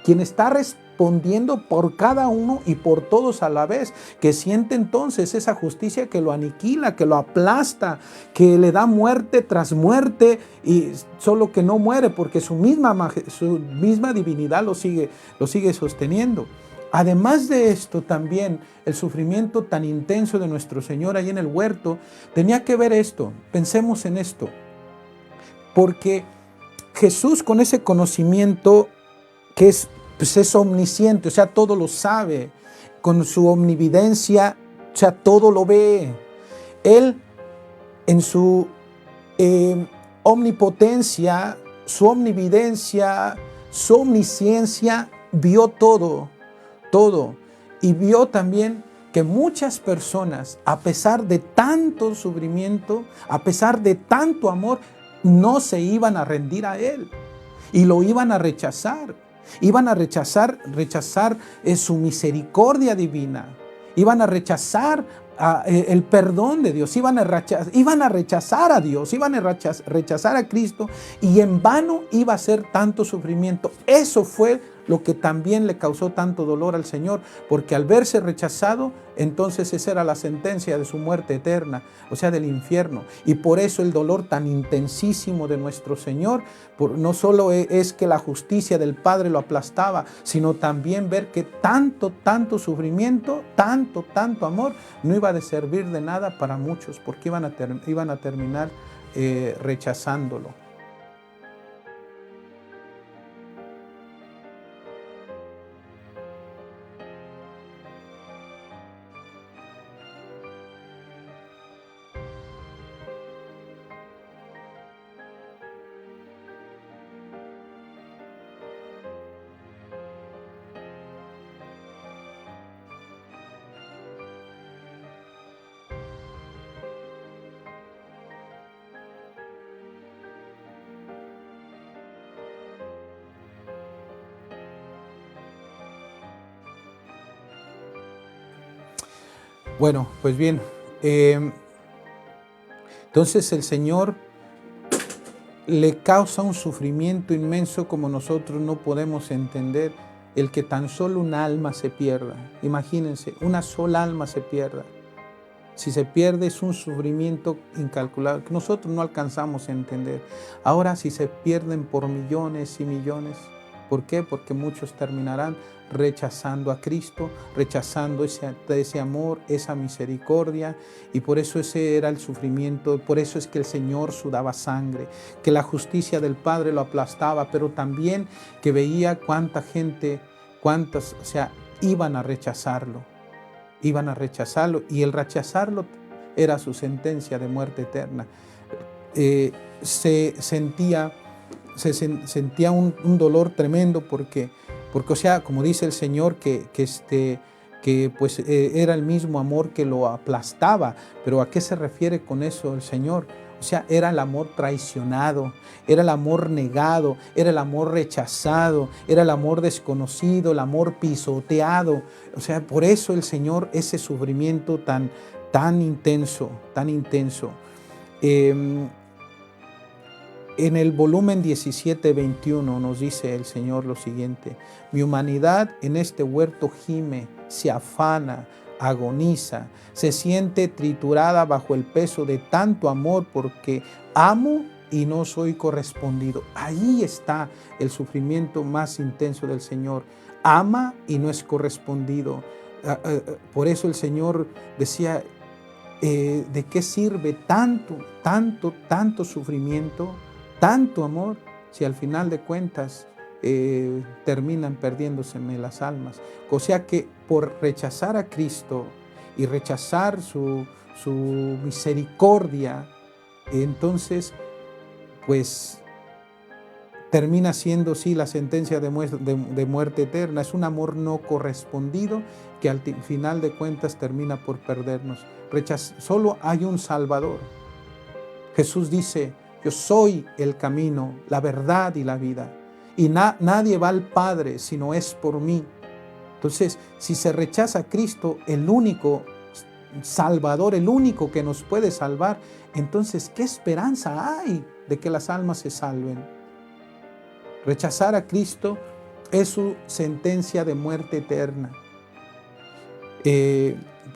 quien está respondiendo por cada uno y por todos a la vez, que siente entonces esa justicia que lo aniquila, que lo aplasta, que le da muerte tras muerte, y solo que no muere porque su misma divinidad lo sigue sosteniendo. Además de esto, también el sufrimiento tan intenso de nuestro Señor ahí en el huerto tenía que ver esto. Pensemos en esto, porque Jesús, con ese conocimiento que es omnisciente, o sea, todo lo sabe, con su omnividencia, o sea, todo lo ve. Él, en su omnipotencia, su omnividencia, su omnisciencia, vio todo. Y vio también que muchas personas, a pesar de tanto sufrimiento, a pesar de tanto amor, no se iban a rendir a Él y lo iban a rechazar. Iban a rechazar su misericordia divina. Iban a rechazar el perdón de Dios. Iban a rechazar a Dios. Iban a rechazar a Cristo. Y en vano iba a ser tanto sufrimiento. Eso fue lo que también le causó tanto dolor al Señor, porque al verse rechazado, entonces esa era la sentencia de su muerte eterna, o sea, del infierno. Y por eso el dolor tan intensísimo de nuestro Señor, no solo es que la justicia del Padre lo aplastaba, sino también ver que tanto sufrimiento, tanto amor, no iba a servir de nada para muchos, porque iban a terminar rechazándolo. Bueno, pues bien, entonces el Señor le causa un sufrimiento inmenso como nosotros no podemos entender, el que tan solo un alma se pierda. Imagínense, una sola alma se pierda. Si se pierde es un sufrimiento incalculable que nosotros no alcanzamos a entender. Ahora si se pierden por millones y millones, ¿por qué? Porque muchos terminarán rechazando a Cristo, rechazando ese amor, esa misericordia, y por eso ese era el sufrimiento, por eso es que el Señor sudaba sangre, que la justicia del Padre lo aplastaba, pero también que veía cuánta gente, iban a rechazarlo, y el rechazarlo era su sentencia de muerte eterna. Se sentía un dolor tremendo porque, o sea, como dice el Señor, que era el mismo amor que lo aplastaba. Pero ¿a qué se refiere con eso el Señor? O sea, era el amor traicionado, era el amor negado, era el amor rechazado, era el amor desconocido, el amor pisoteado. O sea, por eso el Señor, ese sufrimiento tan intenso. En el volumen 17:21 nos dice el Señor lo siguiente: mi humanidad en este huerto gime, se afana, agoniza, se siente triturada bajo el peso de tanto amor, porque amo y no soy correspondido. Ahí está el sufrimiento más intenso del Señor. ama y no es correspondido. Por eso el Señor decía, ¿de qué sirve tanto sufrimiento, tanto amor, si al final de cuentas terminan perdiéndoseme las almas? O sea que por rechazar a Cristo y rechazar su misericordia, entonces pues termina siendo sí la sentencia de muerte eterna. Es un amor no correspondido que al final de cuentas termina por perdernos. Solo hay un Salvador. Jesús dice, yo soy el camino, la verdad y la vida. Y nadie va al Padre si no es por mí. Entonces, si se rechaza a Cristo, el único Salvador, el único que nos puede salvar, entonces, ¿qué esperanza hay de que las almas se salven? Rechazar a Cristo es su sentencia de muerte eterna.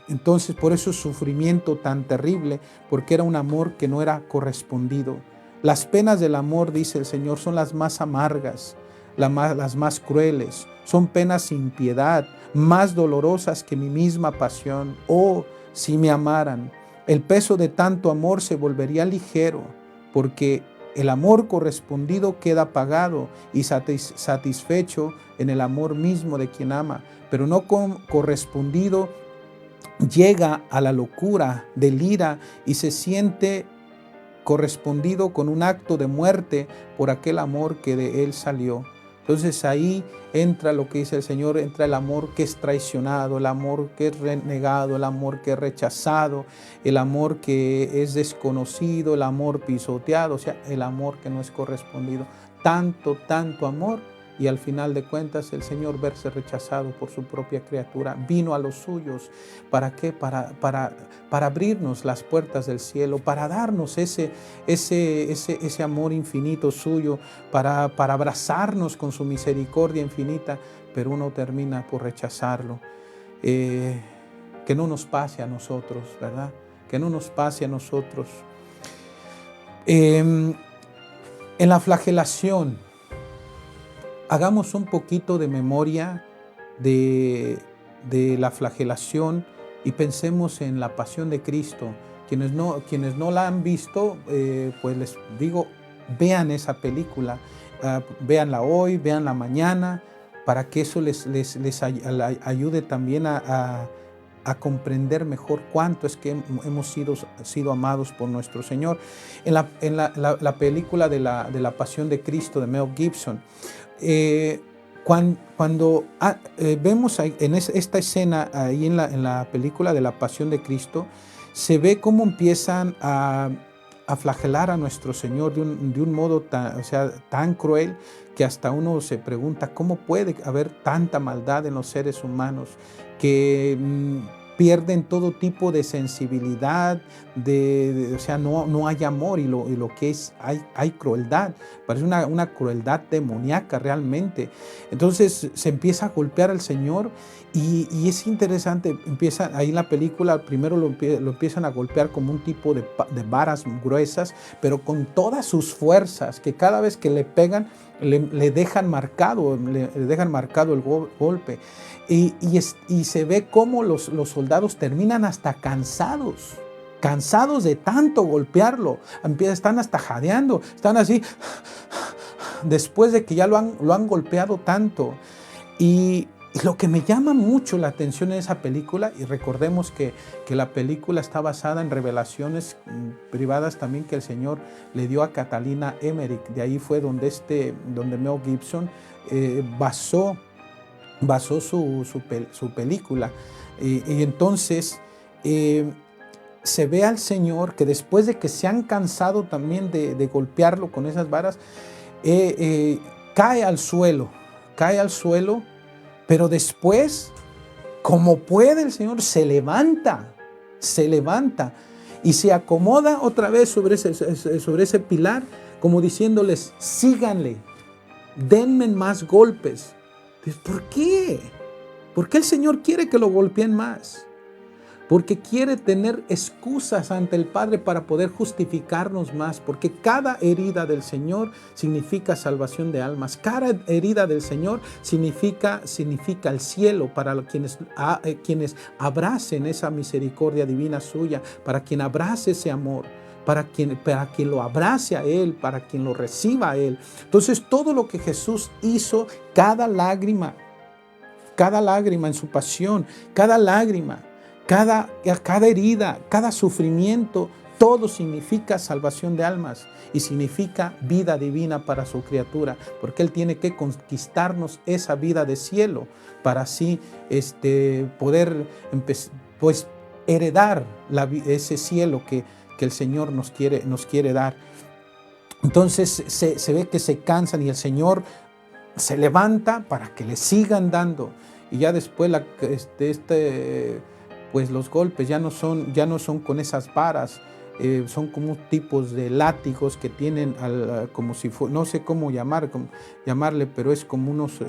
Entonces, por eso es sufrimiento tan terrible, porque era un amor que no era correspondido. Las penas del amor, dice el Señor, son las más amargas, las más crueles. Son penas sin piedad, más dolorosas que mi misma pasión. Oh, si me amaran, el peso de tanto amor se volvería ligero, porque el amor correspondido queda pagado y satisfecho en el amor mismo de quien ama, pero no correspondido llega a la locura del ira y se siente correspondido con un acto de muerte por aquel amor que de él salió. Entonces ahí entra lo que dice el Señor, entra el amor que es traicionado, el amor que es renegado, el amor que es rechazado, el amor que es desconocido, el amor pisoteado, o sea, el amor que no es correspondido. Tanto amor, y al final de cuentas el Señor verse rechazado por su propia criatura. Vino a los suyos. ¿Para qué? Para abrirnos las puertas del cielo, para darnos ese amor infinito suyo, para abrazarnos con su misericordia infinita, pero uno termina por rechazarlo. Que no nos pase a nosotros, ¿verdad? Que no nos pase a nosotros. En la flagelación, hagamos un poquito de memoria de la flagelación y pensemos en la pasión de Cristo. Quienes no la han visto, pues les digo, vean esa película, véanla hoy, véanla mañana, para que eso les ayude también a comprender mejor cuánto es que hemos sido amados por nuestro Señor. En la película de la Pasión de Cristo de Mel Gibson, cuando vemos en esta escena ahí en la película de la Pasión de Cristo, se ve cómo empiezan a flagelar a nuestro Señor de un modo tan cruel, que hasta uno se pregunta cómo puede haber tanta maldad en los seres humanos que pierden todo tipo de sensibilidad, o sea, no hay amor, y lo que es, hay crueldad, parece una crueldad demoníaca realmente. Entonces se empieza a golpear al Señor y es interesante, ahí en la película primero lo empiezan a golpear como un tipo de varas gruesas, pero con todas sus fuerzas, que cada vez que le pegan, le dejan marcado el golpe. Y se ve cómo los soldados terminan hasta cansados de tanto golpearlo. Están hasta jadeando, están así, después de que ya lo han golpeado tanto. Y lo que me llama mucho la atención en esa película, y recordemos que la película está basada en revelaciones privadas también que el Señor le dio a Catalina Emmerich. De ahí fue donde Mel Gibson basó su película. Y entonces se ve al Señor que después de que se han cansado también de golpearlo con esas varas, cae al suelo, pero después, como puede, el Señor se levanta y se acomoda otra vez sobre ese pilar, como diciéndoles, síganle, denme más golpes. ¿Por qué? ¿Por qué el Señor quiere que lo golpeen más? porque quiere tener excusas ante el Padre para poder justificarnos más, porque cada herida del Señor significa salvación de almas, cada herida del Señor significa el cielo para quienes abracen esa misericordia divina suya, para quien abrace ese amor, para quien lo abrace a Él, para quien lo reciba a Él. Entonces todo lo que Jesús hizo, cada lágrima en su pasión, cada lágrima, cada herida, cada sufrimiento, todo significa salvación de almas y significa vida divina para su criatura, porque Él tiene que conquistarnos esa vida de cielo para así poder pues heredar ese cielo que el Señor nos quiere dar. Entonces se ve que se cansan y el Señor se levanta para que le sigan dando. Y ya después pues los golpes ya no son con esas varas, son como tipos de látigos que tienen como si no sé cómo llamarle, pero es como unos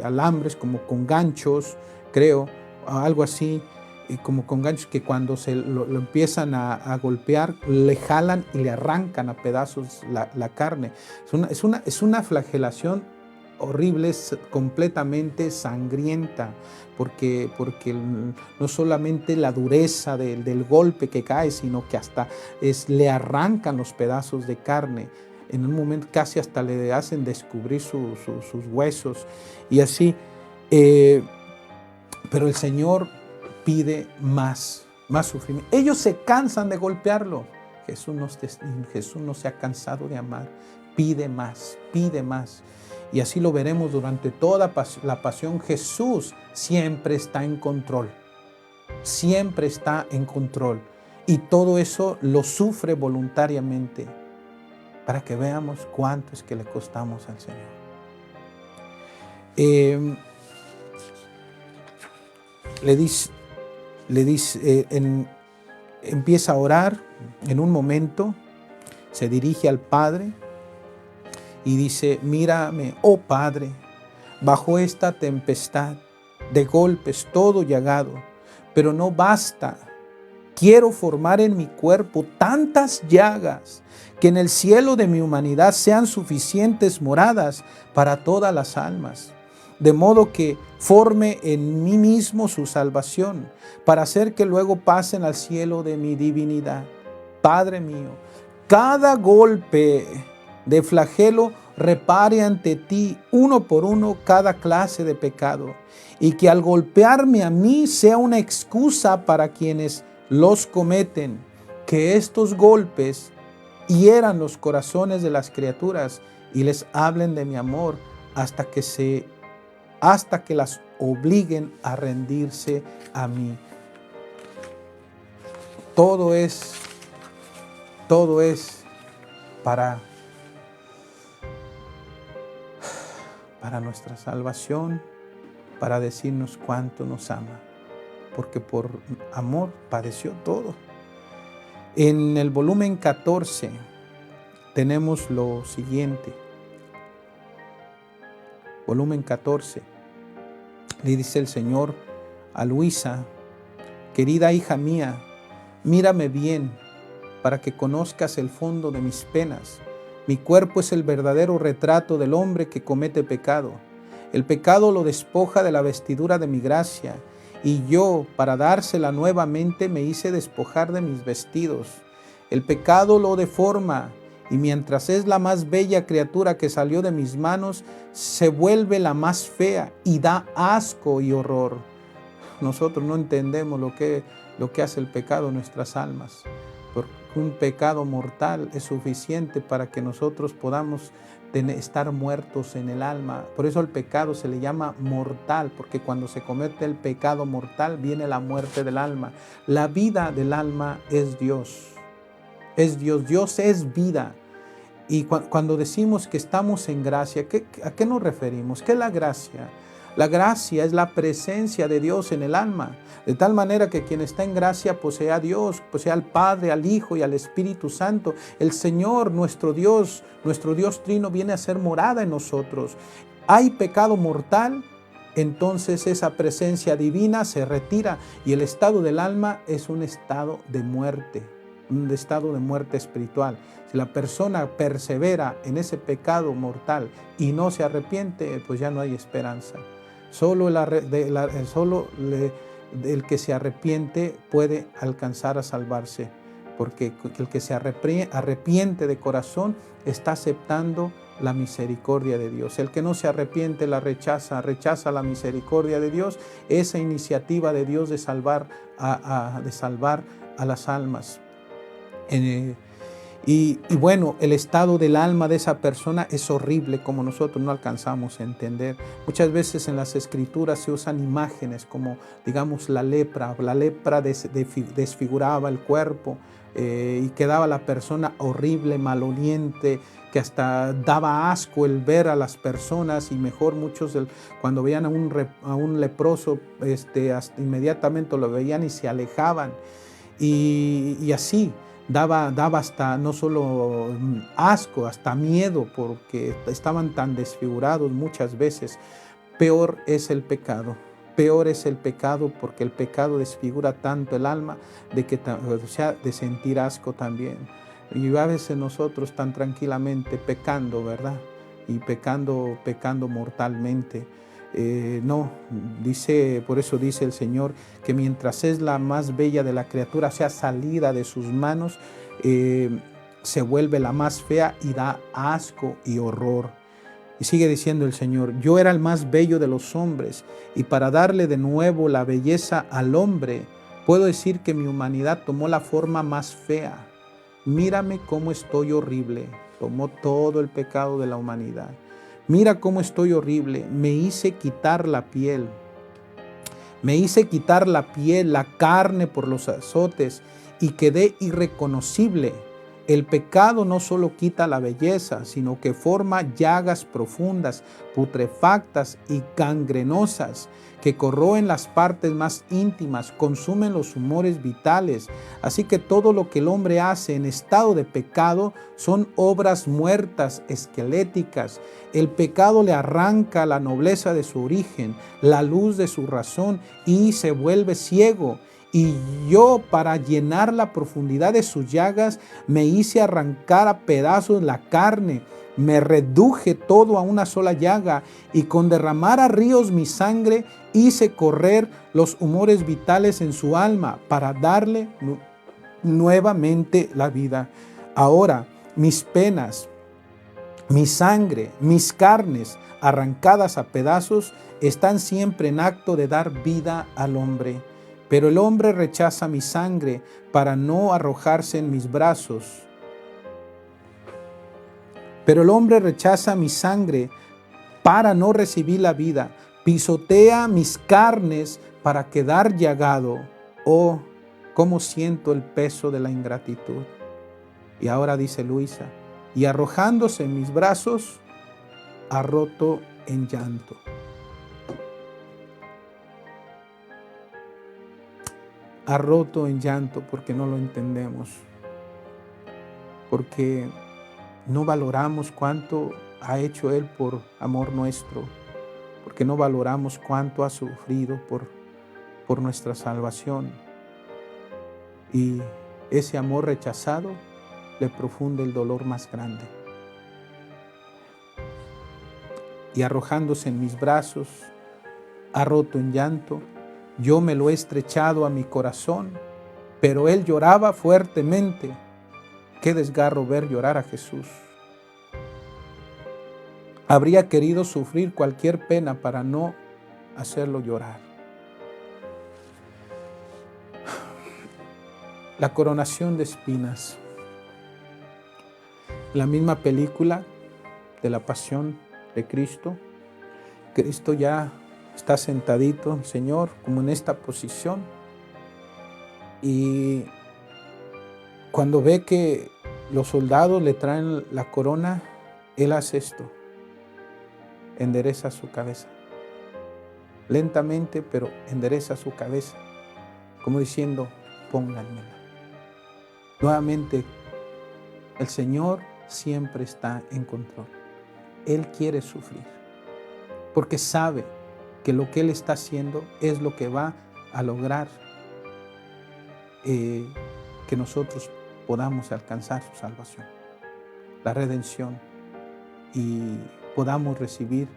alambres como con ganchos, creo, algo así, y como con ganchos que cuando lo empiezan a golpear, le jalan y le arrancan a pedazos la carne. Es una flagelación horrible, es completamente sangrienta, porque no solamente la dureza del golpe que cae, sino que hasta le arrancan los pedazos de carne. En un momento casi hasta le hacen descubrir sus huesos y así. Pero el Señor pide más sufrimiento. Ellos se cansan de golpearlo. Jesús no se ha cansado de amar. Pide más. Y así lo veremos durante toda la pasión. Jesús siempre está en control. Siempre está en control. Y todo eso lo sufre voluntariamente para que veamos cuánto es que le costamos al Señor. Empieza a orar en un momento, se dirige al Padre y dice: mírame, oh Padre, bajo esta tempestad de golpes todo llagado, pero no basta. Quiero formar en mi cuerpo tantas llagas que en el cielo de mi humanidad sean suficientes moradas para todas las almas, de modo que forme en mí mismo su salvación, para hacer que luego pasen al cielo de mi divinidad. Padre mío, cada golpe de flagelo repare ante ti uno por uno cada clase de pecado, y que al golpearme a mí sea una excusa para quienes los cometen, que estos golpes hieran los corazones de las criaturas y les hablen de mi amor hasta que las obliguen a rendirse a mí. Todo es para nuestra salvación, para decirnos cuánto nos ama, porque por amor padeció todo. En el volumen 14 tenemos lo siguiente. Volumen 14. Le dice el Señor a Luisa: querida hija mía, mírame bien para que conozcas el fondo de mis penas. Mi cuerpo es el verdadero retrato del hombre que comete pecado. El pecado lo despoja de la vestidura de mi gracia, y yo, para dársela nuevamente, me hice despojar de mis vestidos. El pecado lo deforma, y mientras es la más bella criatura que salió de mis manos, se vuelve la más fea y da asco y horror. Nosotros no entendemos lo que hace el pecado en nuestras almas, porque un pecado mortal es suficiente para que nosotros podamos estar muertos en el alma. Por eso el pecado se le llama mortal, porque cuando se comete el pecado mortal viene la muerte del alma. La vida del alma es Dios. Es Dios. Dios es vida. Y cuando decimos que estamos en gracia, ¿a qué nos referimos? ¿Qué es la gracia? La gracia es la presencia de Dios en el alma, de tal manera que quien está en gracia posee a Dios, posee al Padre, al Hijo y al Espíritu Santo. El Señor, nuestro Dios Trino, viene a ser morada en nosotros. ¿Hay pecado mortal? entonces esa presencia divina se retira y el estado del alma es un estado de muerte espiritual. Si la persona persevera en ese pecado mortal y no se arrepiente, pues ya no hay esperanza. Solo el que se arrepiente puede alcanzar a salvarse, porque el que se arrepiente de corazón está aceptando la misericordia de Dios. El que no se arrepiente la rechaza la misericordia de Dios, esa iniciativa de Dios de salvar a las almas. Y bueno, el estado del alma de esa persona es horrible, como nosotros no alcanzamos a entender. Muchas veces en las escrituras se usan imágenes como, digamos, la lepra. La lepra desfiguraba el cuerpo y quedaba la persona horrible, maloliente, que hasta daba asco el ver a las personas, y mejor muchos cuando veían a un leproso, hasta inmediatamente lo veían y se alejaban. Y así daba hasta no solo asco, hasta miedo, porque estaban tan desfigurados muchas veces. Peor es el pecado porque el pecado desfigura tanto el alma de sentir asco también. Y a veces nosotros tan tranquilamente pecando, ¿verdad? Y pecando mortalmente. No, por eso dice el Señor que mientras es la más bella de la criatura, sea salida de sus manos, se vuelve la más fea y da asco y horror. Y sigue diciendo el Señor: yo era el más bello de los hombres, y para darle de nuevo la belleza al hombre, puedo decir que mi humanidad tomó la forma más fea. Mírame cómo estoy horrible. Tomó todo el pecado de la humanidad. Mira cómo estoy horrible. Me hice quitar la piel. La carne por los azotes, y quedé irreconocible. El pecado no solo quita la belleza, sino que forma llagas profundas, putrefactas y gangrenosas, que corroen las partes más íntimas, consumen los humores vitales. Así que todo lo que el hombre hace en estado de pecado son obras muertas, esqueléticas. El pecado le arranca la nobleza de su origen, la luz de su razón, y se vuelve ciego. Y yo, para llenar la profundidad de sus llagas, me hice arrancar a pedazos la carne. Me reduje todo a una sola llaga, y con derramar a ríos mi sangre, hice correr los humores vitales en su alma para darle nuevamente la vida. Ahora, mis penas, mi sangre, mis carnes arrancadas a pedazos están siempre en acto de dar vida al hombre. Pero el hombre rechaza mi sangre para no arrojarse en mis brazos. Pero el hombre rechaza mi sangre para no recibir la vida. Pisotea mis carnes para quedar llagado. Oh, cómo siento el peso de la ingratitud. Y ahora dice Luisa: y arrojándose en mis brazos, ha roto en llanto. Ha roto en llanto porque no lo entendemos, porque no valoramos cuánto ha hecho Él por amor nuestro, porque no valoramos cuánto ha sufrido por nuestra salvación. Y ese amor rechazado le profunde el dolor más grande. Y arrojándose en mis brazos, ha roto en llanto. Yo me lo he estrechado a mi corazón, pero Él lloraba fuertemente. Qué desgarro ver llorar a Jesús. Habría querido sufrir cualquier pena para no hacerlo llorar. La coronación de espinas. La misma película de la pasión de Cristo. Cristo ya está sentadito, el Señor, como en esta posición. Y cuando ve que los soldados le traen la corona, Él hace esto. Endereza su cabeza. Lentamente, pero endereza su cabeza, como diciendo: pónganmela. Nuevamente, el Señor siempre está en control. Él quiere sufrir, porque sabe que lo que Él está haciendo es lo que va a lograr que nosotros podamos alcanzar su salvación, la redención, y podamos recibir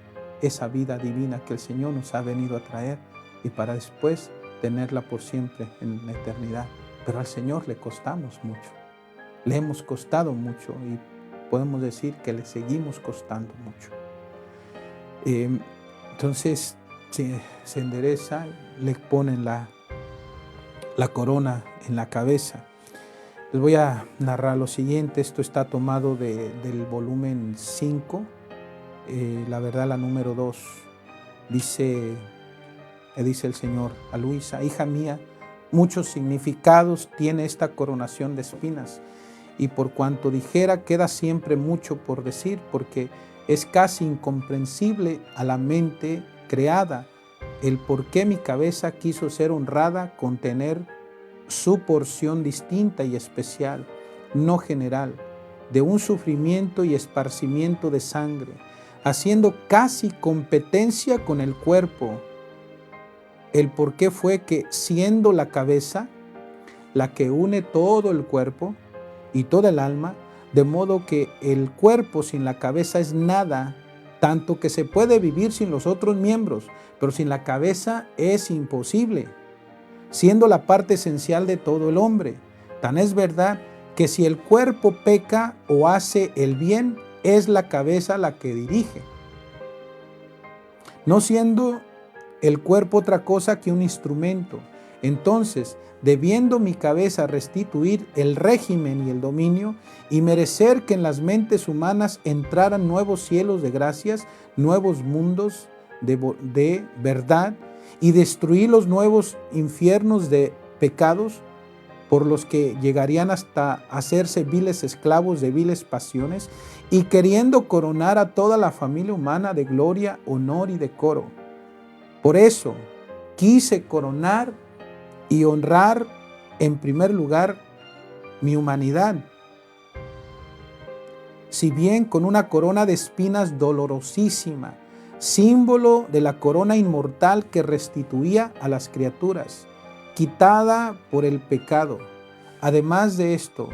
esa vida divina que el Señor nos ha venido a traer y para después tenerla por siempre en la eternidad. Pero al Señor le costamos mucho, le hemos costado mucho y podemos decir que le seguimos costando mucho. Entonces se endereza, le ponen la corona en la cabeza. Les voy a narrar lo siguiente. Esto está tomado del volumen 5, la verdad, la número 2. Dice el Señor a Luisa: hija mía, muchos significados tiene esta coronación de espinas, y por cuanto dijera, queda siempre mucho por decir, porque es casi incomprensible a la mente creada el por qué mi cabeza quiso ser honrada con tener su porción distinta y especial, no general, de un sufrimiento y esparcimiento de sangre, haciendo casi competencia con el cuerpo. El por qué fue que, siendo la cabeza la que une todo el cuerpo y toda el alma, de modo que el cuerpo sin la cabeza es nada, tanto que se puede vivir sin los otros miembros, pero sin la cabeza es imposible, siendo la parte esencial de todo el hombre. Tan es verdad que si el cuerpo peca o hace el bien, es la cabeza la que dirige, no siendo el cuerpo otra cosa que un instrumento. Entonces, debiendo mi cabeza restituir el régimen y el dominio, y merecer que en las mentes humanas entraran nuevos cielos de gracias, nuevos mundos de verdad, y destruir los nuevos infiernos de pecados, por los que llegarían hasta hacerse viles esclavos de viles pasiones, y queriendo coronar a toda la familia humana de gloria, honor y decoro. Por eso quise coronar y honrar en primer lugar mi humanidad, si bien con una corona de espinas dolorosísima, símbolo de la corona inmortal que restituía a las criaturas, quitada por el pecado. Además de esto,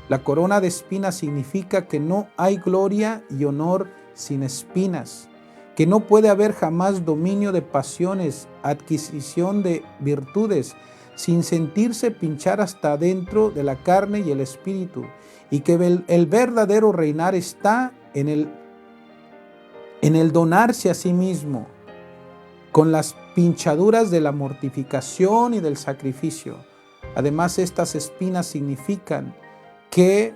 la corona de espinas significa que no hay gloria y honor sin espinas, que no puede haber jamás dominio de pasiones, adquisición de virtudes, sin sentirse pinchar hasta dentro de la carne y el espíritu, y que el verdadero reinar está en el donarse a sí mismo, con las pinchaduras de la mortificación y del sacrificio. Además, estas espinas significan que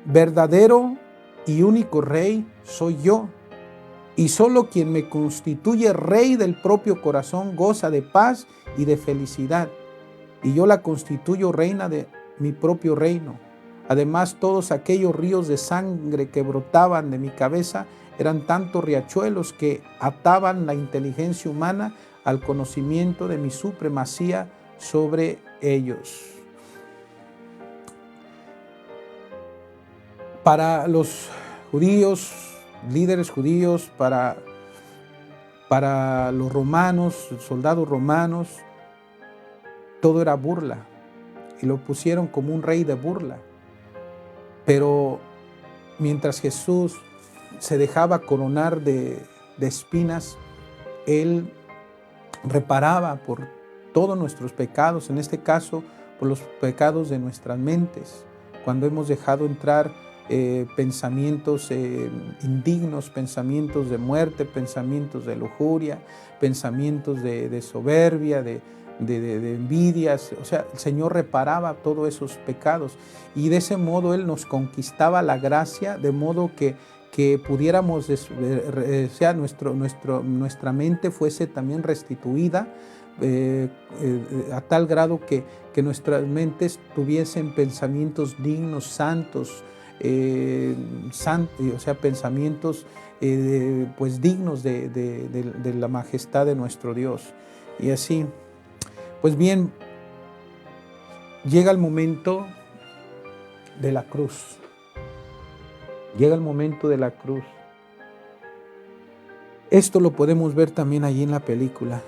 verdadero y único rey soy yo, y solo quien me constituye rey del propio corazón goza de paz y de felicidad, y yo la constituyo reina de mi propio reino. Además, todos aquellos ríos de sangre que brotaban de mi cabeza eran tantos riachuelos que ataban la inteligencia humana al conocimiento de mi supremacía sobre ellos. Para los judíos, líderes judíos, para los romanos, soldados romanos, todo era burla, y lo pusieron como un rey de burla. Pero mientras Jesús se dejaba coronar de espinas, Él reparaba por todos nuestros pecados, en este caso por los pecados de nuestras mentes, cuando hemos dejado entrar pensamientos indignos, pensamientos de muerte, pensamientos de lujuria, pensamientos de soberbia, de envidias. O sea, el Señor reparaba todos esos pecados, y de ese modo Él nos conquistaba la gracia, de modo que pudiéramos, nuestra mente fuese también restituida, a tal grado que nuestras mentes tuviesen pensamientos dignos, santos, o sea, pensamientos pues dignos de la majestad de nuestro Dios. Y así, pues bien, llega el momento de la cruz. Llega el momento de la cruz. Esto lo podemos ver también allí en la película.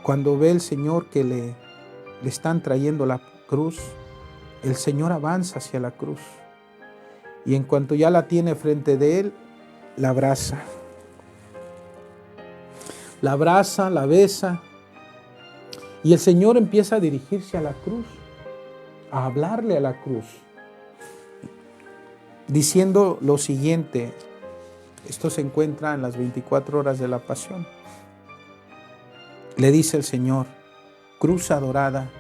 Cuando ve el Señor que le están trayendo la cruz, el Señor avanza hacia la cruz. Y en cuanto ya la tiene frente de él, la abraza. La abraza, la besa. Y el Señor empieza a dirigirse a la cruz, a hablarle a la cruz, diciendo lo siguiente. Esto se encuentra en las 24 horas de la pasión. Le dice el Señor: cruz adorada,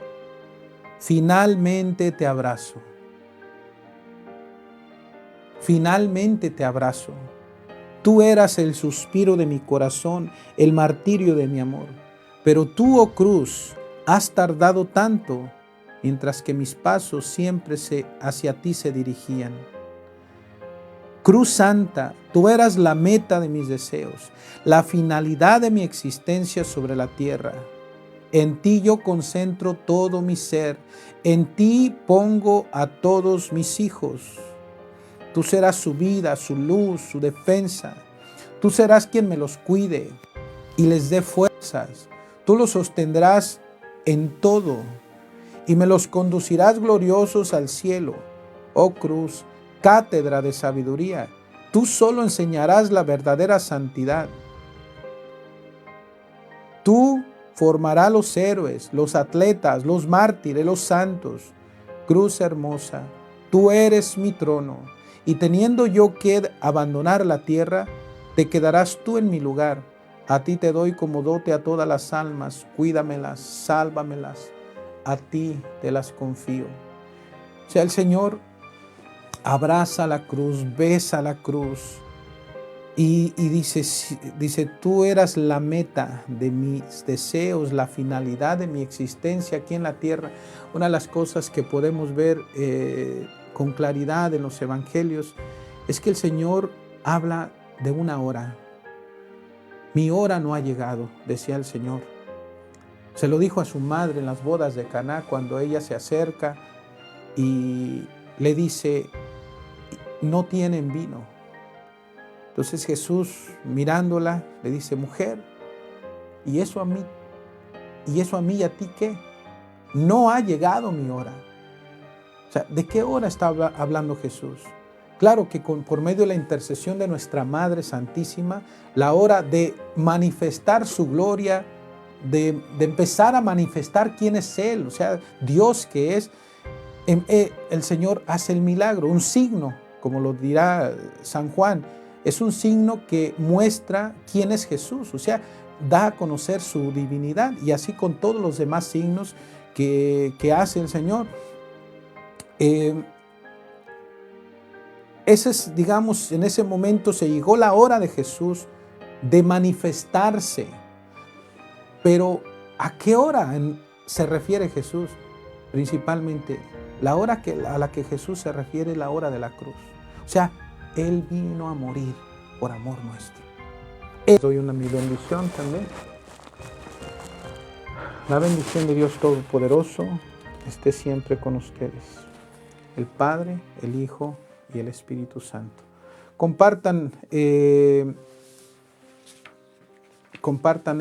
finalmente te abrazo. Finalmente te abrazo. Tú eras el suspiro de mi corazón, el martirio de mi amor. Pero tú, oh cruz, has tardado tanto, mientras que mis pasos siempre hacia ti se dirigían. Cruz Santa, tú eras la meta de mis deseos, la finalidad de mi existencia sobre la tierra. En ti yo concentro todo mi ser, en ti pongo a todos mis hijos. Tú serás su vida, su luz, su defensa. Tú serás quien me los cuide y les dé fuerzas. Tú los sostendrás en todo y me los conducirás gloriosos al cielo. Oh cruz, cátedra de sabiduría, tú solo enseñarás la verdadera santidad. Tú formarás los héroes, los atletas, los mártires, los santos. Cruz hermosa, tú eres mi trono, y teniendo yo que abandonar la tierra, te quedarás tú en mi lugar. A ti te doy como dote a todas las almas, cuídamelas, sálvamelas, a ti te las confío. O sea, el Señor abraza la cruz, besa la cruz y dice, tú eras la meta de mis deseos, la finalidad de mi existencia aquí en la tierra. Una de las cosas que podemos ver con claridad en los evangelios es que el Señor habla de una hora. Mi hora no ha llegado, decía el Señor. Se lo dijo a su madre en las bodas de Caná cuando ella se acerca y le dice, no tienen vino. Entonces Jesús, mirándola, le dice, mujer, ¿y eso a mí? ¿Y eso a mí y a ti qué? No ha llegado mi hora. O sea, ¿de qué hora está hablando Jesús? Claro que por medio de la intercesión de nuestra Madre Santísima, la hora de manifestar su gloria, de empezar a manifestar quién es Él, o sea, Dios que es, el Señor hace el milagro, un signo, como lo dirá San Juan, es un signo que muestra quién es Jesús, o sea, da a conocer su divinidad, y así con todos los demás signos que hace el Señor. Digamos, en ese momento se llegó la hora de Jesús de manifestarse. Pero ¿a qué hora se refiere Jesús? Principalmente, la hora a la que Jesús se refiere es la hora de la cruz. O sea, Él vino a morir por amor nuestro. Doy mi bendición también. La bendición de Dios Todopoderoso esté siempre con ustedes. El Padre, el Hijo y el Espíritu Santo. Compartan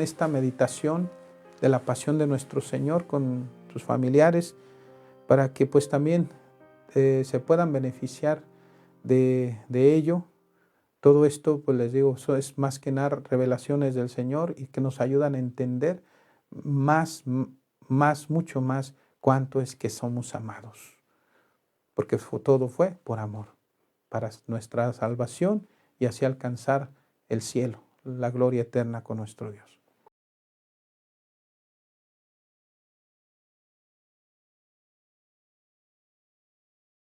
esta meditación de la pasión de nuestro Señor con sus familiares para que pues también se puedan beneficiar de ello. Todo esto, pues les digo, eso es más que nada revelaciones del Señor y que nos ayudan a entender mucho más cuánto es que somos amados. Porque todo fue por amor, para nuestra salvación y así alcanzar el cielo, la gloria eterna con nuestro Dios.